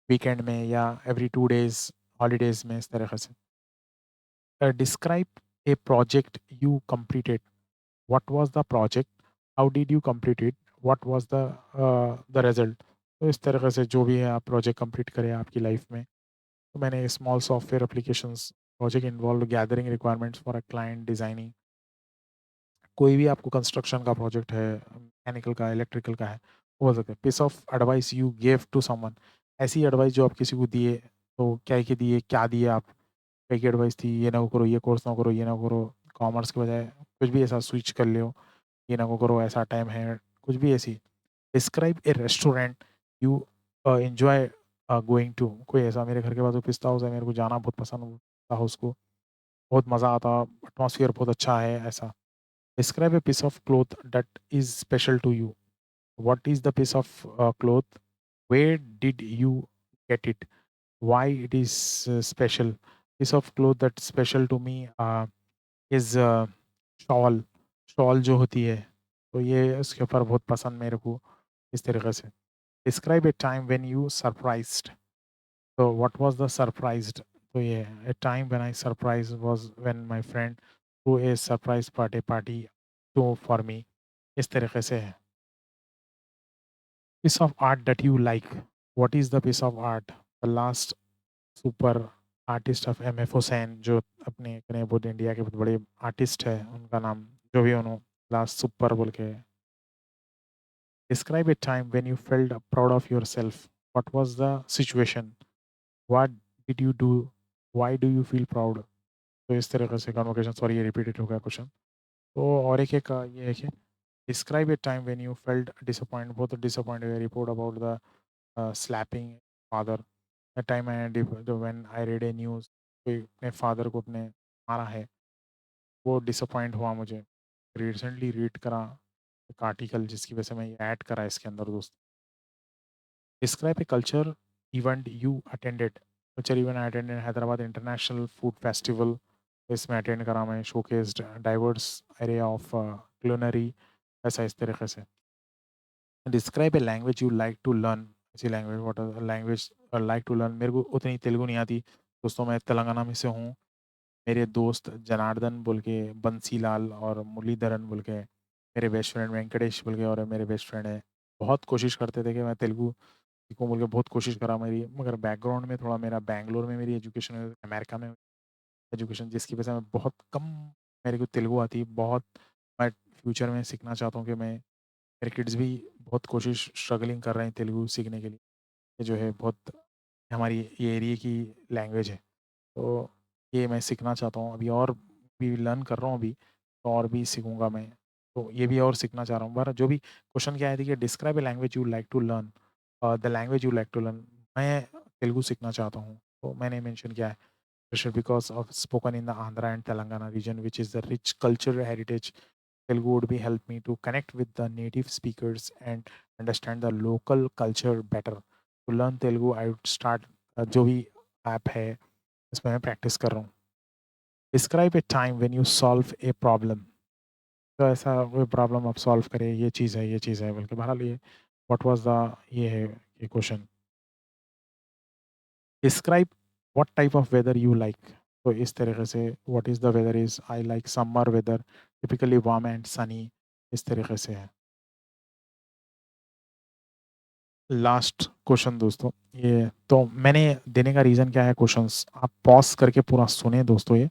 वीकेंड में या एवरी 2 डेज हॉलीडेज में, इस तरीके से। Describe A project you completed, what was the project, how did you complete it, what was the result। तो इस तरीके से जो भी है आप प्रोजेक्ट कंप्लीट करें आपकी लाइफ में। तो मैंने small software applications project involve gathering requirements for a client, designing. कोई भी आपको कंस्ट्रक्शन का प्रोजेक्ट है, मैकेनिकल का, इलेक्ट्रिकल का है, वो हो सकता है। Piece of advice you give to someone, ऐसी एडवाइस जो आप किसी को दिए, तो क्या की दिए, क्या दिए आप, क्या की एडवाइस थी, ये ना करो, ये कोर्स ना करो, ये ना करो, कॉमर्स के बजाय कुछ भी ऐसा स्विच कर लो, ये ना करो, ऐसा टाइम है, कुछ भी ऐसी। Describe a restaurant you enjoy going to, कोई ऐसा, मेरे घर के पास जो पिस्ता हाउस है, मेरे को जाना बहुत पसंद है पिस्ता हाउस को, बहुत मज़ा आता, एटमॉस्फेयर बहुत अच्छा है, ऐसा। Describe a piece of cloth that is special to you, what is the piece of cloth, where did you get it, why it is special. Piece of cloth that special to me is shawl, shawl जो होती है, तो ये उसके ऊपर बहुत पसंद मेरे को, इस तरीके से। Describe a time when you surprised, तो व्हाट वाज द सरप्राइज्ड, तो ये a time when I surprise was when my friend threw a surprise party to for me, इस तरीके से है। Piece of art that you like, what is the piece of art, the last super artist of M F Hussain, जो अपने अपने बहुत India के बहुत बड़े आर्टिस्ट है, उनका नाम जो भी उन्होंने लास्ट सुपर बोल के। Describe a time when you felt proud of yourself, what was the situation, what did you do, why do you feel proud. तो इस तरीके से कन्वर्सेशन, सॉरी ये रिपीटेड हो गया क्वेश्चन। तो और एक एक ये है कि describe a time when you felt disappoint, बहुत disappointed, report about the slapping father, the time I when I read a news, कोई अपने फादर को अपने मारा है, वो डिसअपॉइंट हुआ मुझे। रिसेंटली रीड करा एक आर्टिकल जिसकी वजह से मैं ये ऐड करा इसके अंदर दोस्त। Describe a culture event you attended, culture event I attended Hyderabad international food festival, इसमें अटेंड करा मैं, showcased diverse area of culinary, ऐसा इस तरीके से। Describe a language you like to learn, ऐसी language, what language like to learn, मेरे को उतनी तेलुगु नहीं आती दोस्तों, मैं तेलंगाना में से हूँ। मेरे दोस्त जनार्दन बोल के, बंसी लाल और मुरलीधरन बोल के, मेरे बेस्ट फ्रेंड वेंकटेश बोल के और मेरे बेस्ट फ्रेंड है, बहुत कोशिश करते थे कि मैं तेलुगु सीखूं बोल के, बहुत कोशिश करा मेरी, मगर बैकग्राउंड में थोड़ा, मेरा बैंगलोर में मेरी एजुकेशन है, अमेरिका में एजुकेशन, जिसकी वजह से मैं बहुत कम, मेरे को तेलुगु आती है बहुत। मैं फ्यूचर में सीखना चाहता हूँ कि मैं, मेरे किड्स भी बहुत कोशिश स्ट्रगलिंग कर रहे हैं तेलुगु सीखने के लिए, ये जो है बहुत हमारी ये एरिया की लैंग्वेज है। तो ये मैं सीखना चाहता हूँ अभी, और भी लर्न कर रहा हूँ अभी, तो और भी सीखूँगा मैं। तो ये भी और सीखना चाह रहा हूँ। पर जो भी क्वेश्चन क्या है, देखिए, describe a language you like to learn, the language you like to learn. मैं तेलुगु सीखना चाहता हूँ, तो मैंने मेंशन किया है, especially because of spoken in the Andhra and Telangana region, which is the rich cultural heritage. Telugu would be help me to connect with the native speakers and understand the local culture better. To learn Telugu, I would start जो भी app है, इसमें मैं practice कर रहा हूँ। Describe a time when you solve a problem. तो ऐसा कोई प्रॉब्लम आप सॉल्व करें, ये चीज़ है बोल के, बहरहाल ये व्हाट वाज़ द ये है ये question. Describe what type of weather you like. तो इस तरीके से what is the weather is, I like summer weather, typically warm and sunny, इस तरीके से है। लास्ट क्वेश्चन दोस्तों, ये तो मैंने देने का रीज़न क्या है, क्वेश्चंस आप पॉज़ करके पूरा सुनें दोस्तों ये।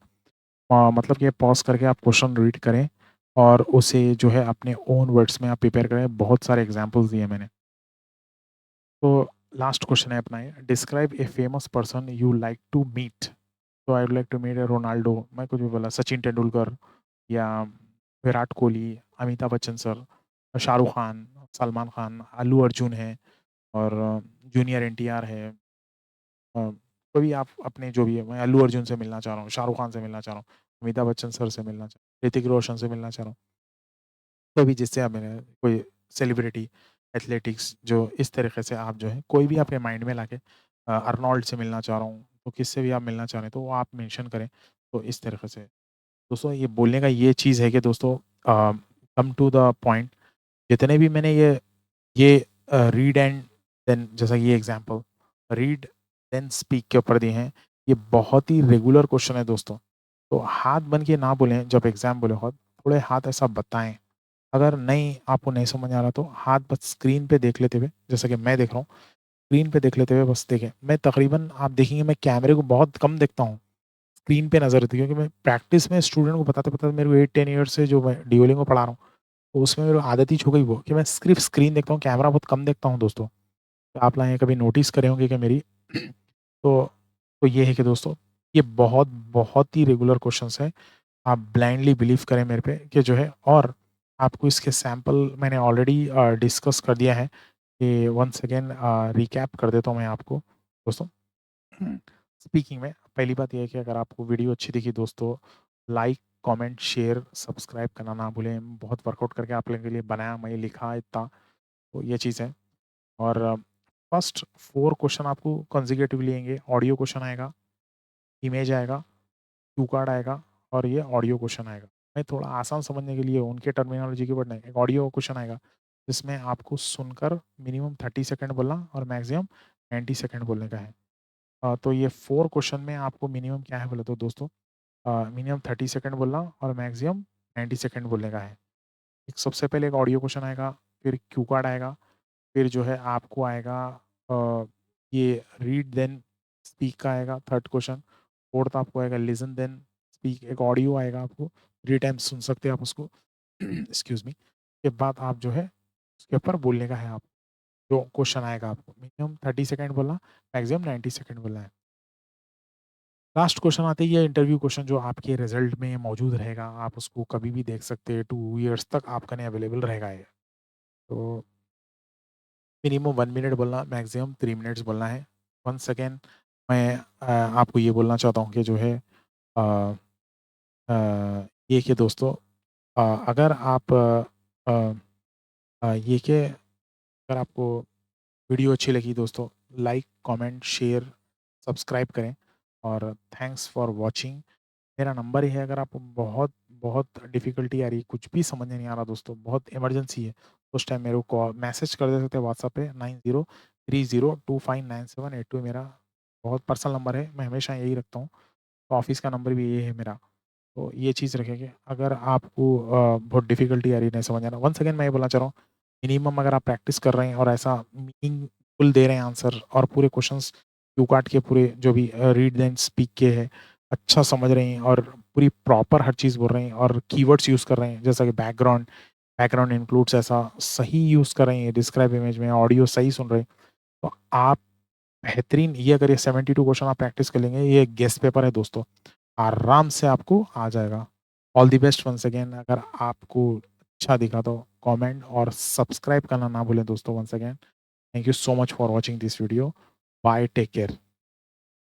मतलब कि पॉज़ करके आप क्वेश्चन रीड करें और उसे जो है अपने ओन वर्ड्स में आप प्रिपेयर करें। बहुत सारे एग्ज़ाम्पल्स दिए मैंने। तो लास्ट क्वेश्चन है अपना ये, describe a famous person you like to meet. तो I would like to meet Ronaldo, मैं कुछ भी बोला, सचिन तेंदुलकर या विराट कोहली, अमिताभ बच्चन सर, शाहरुख खान, सलमान खान, अल्लू अर्जुन है, और जूनियर एनटीआर है। कोई भी आप अपने जो भी है, मैं अल्लू अर्जुन से मिलना चाह रहा हूँ, शाहरुख खान से मिलना चाह रहा हूँ, अमिताभ बच्चन सर से मिलना चाह रहा हूँ, ऋतिक रोशन से मिलना चाह रहा हूँ। तो भी जिससे आप मेरे कोई सेलिब्रिटी, एथलेटिक्स, जो इस तरीके से आप जो है कोई भी आपके माइंड में लाके, अर्नोल्ड से मिलना चाह रहा हूँ, तो किससे भी आप मिलना चाह रहे हैं तो वो आप मेंशन करें। तो इस तरीके से दोस्तों ये बोलने का ये चीज़ है कि दोस्तों, कम टू द पॉइंट, जितने भी मैंने ये रीड एंड देन, जैसा ये एग्जांपल, रीड देन स्पीक के ऊपर दिए हैं, ये बहुत ही रेगुलर क्वेश्चन है दोस्तों। तो हाथ बन के ना बोलें जब एग्जाम बोले हो, थोड़े हाथ ऐसा बताएं। अगर नहीं, आपको नहीं समझ आ रहा तो हाथ बस स्क्रीन पे देख लेते हुए, जैसा कि मैं देख रहा हूँ, स्क्रीन पे देख लेते हुए बस देखें। मैं तकरीबन, आप देखेंगे, मैं कैमरे को बहुत कम देखता हूँ, स्क्रीन पे नज़र रहती है, क्योंकि मैं प्रैक्टिस में स्टूडेंट को बताते-बताते, मेरे को 8-10 ईयर्स से जो मैं डुओलिंगो पढ़ा रहा हूँ, तो उसमें मेरी आदत ही छू गई वो, कि मैं सिर्फ़ स्क्रीन देखता हूँ, कैमरा बहुत कम देखता हूँ दोस्तों। तो आप लाएँ कभी नोटिस करे होंगे कि मेरी तो तो ये है कि दोस्तों, ये बहुत, बहुत ही रेगुलर क्वेश्चन्स हैं। आप ब्लाइंडली बिलीव करें मेरे पे कि जो है, और आपको इसके सैंपल मैंने ऑलरेडी डिस्कस कर दिया है, कि वंस अगेन रिकैप कर देता हूँ मैं आपको दोस्तों। स्पीकिंग में पहली बात ये है कि अगर आपको वीडियो अच्छी दिखी दोस्तों, लाइक, कमेंट, शेयर, सब्सक्राइब करना ना भूलें। बहुत वर्कआउट करके आप लोगों के लिए बनाया, मैं ये लिखा इतना, तो ये चीज़ है। और फर्स्ट 4 क्वेश्चन आपको कंसेक्यूटिवली आएँगे। ऑडियो क्वेश्चन आएगा, इमेज आएगा, क्यू कार्ड आएगा, और ये ऑडियो क्वेश्चन आएगा। मैं थोड़ा आसान समझने के लिए उनके टर्मिनोलॉजी के वर्ड नहीं, एक ऑडियो क्वेश्चन आएगा, जिसमें आपको सुनकर मिनिमम 30 सेकंड बोलना और मैक्सिमम 90 सेकंड बोलने का है। तो ये 4 क्वेश्चन में आपको मिनिमम क्या है बोले तो दोस्तों, मिनिमम 30 सेकंड बोलना और मैक्सिमम 90 सेकंड बोलने का है। एक सबसे पहले एक ऑडियो क्वेश्चन आएगा, फिर क्यू कार्ड आएगा, फिर जो है आपको आएगा ये रीड देन स्पीक का आएगा, थर्ड क्वेश्चन। फोर्थ आपको आएगा लिसन देन स्पीक, एक ऑडियो आएगा, आपको 3 टाइम्स सुन सकते हैं आप उसको। Excuse me. के बाद आप जो है उसके ऊपर बोलने का है आप, जो क्वेश्चन आएगा आपको मिनिमम 30 सेकंड बोलना, मैक्सिमम 90 सेकंड बोलना है। लास्ट क्वेश्चन आते ही है इंटरव्यू क्वेश्चन, जो आपके रिजल्ट में मौजूद रहेगा, आप उसको कभी भी देख सकते हैं, 2 इयर्स तक आपका नहीं अवेलेबल रहेगा ये। तो मिनिमम 1 मिनट बोलना, मैक्सिमम 3 मिनट्स बोलना है। वन्स अगेन मैं आपको ये बोलना चाहता हूँ कि जो है, अ ये कि दोस्तों, अगर आप ये कि अगर आपको वीडियो अच्छी लगी दोस्तों, लाइक, कमेंट, शेयर, सब्सक्राइब करें, और थैंक्स फॉर वॉचिंग। मेरा नंबर ही है, अगर आपको बहुत बहुत डिफ़िकल्टी आ रही है, कुछ भी समझ में नहीं आ रहा दोस्तों, बहुत इमरजेंसी है, उस टाइम मेरे को मैसेज कर दे सकते हैं व्हाट्सएप पे, 9030259782 मेरा बहुत पर्सनल नंबर है, मैं हमेशा यही रखता हूँ। ऑफ़िस का नंबर भी यही है मेरा। तो ये चीज़ रखेंगे। अगर आपको बहुत डिफ़िकल्टी आ रही है, नहीं समझ आ रहा, वन्स अगेन मैं ये बोलना चाह रहा हूँ, मिनिमम अगर आप प्रैक्टिस कर रहे हैं और ऐसा मीनिंगफुल दे रहे हैं आंसर, और पूरे क्वेश्चंस क्यू काट के पूरे जो भी रीड देन स्पीक के हैं, अच्छा समझ रहे हैं और पूरी प्रॉपर हर चीज़ बोल रहे हैं और कीवर्ड्स यूज़ कर रहे हैं, जैसा कि बैकग्राउंड, बैकग्राउंड इंक्लूड्स, ऐसा सही यूज़ कर रहे हैं, डिस्क्राइब इमेज में ऑडियो सही सुन रहे हैं, तो आप बेहतरीन, ये अगर ये 72 क्वेश्चन आप प्रैक्टिस कर लेंगे, ये गेस्ट पेपर है दोस्तों, आराम से आपको आ जाएगा। All the best once again. अगर आपको अच्छा दिखा तो कमेंट और सब्सक्राइब करना ना भूलें दोस्तों once again. Thank you so much for watching this video. Bye, take care.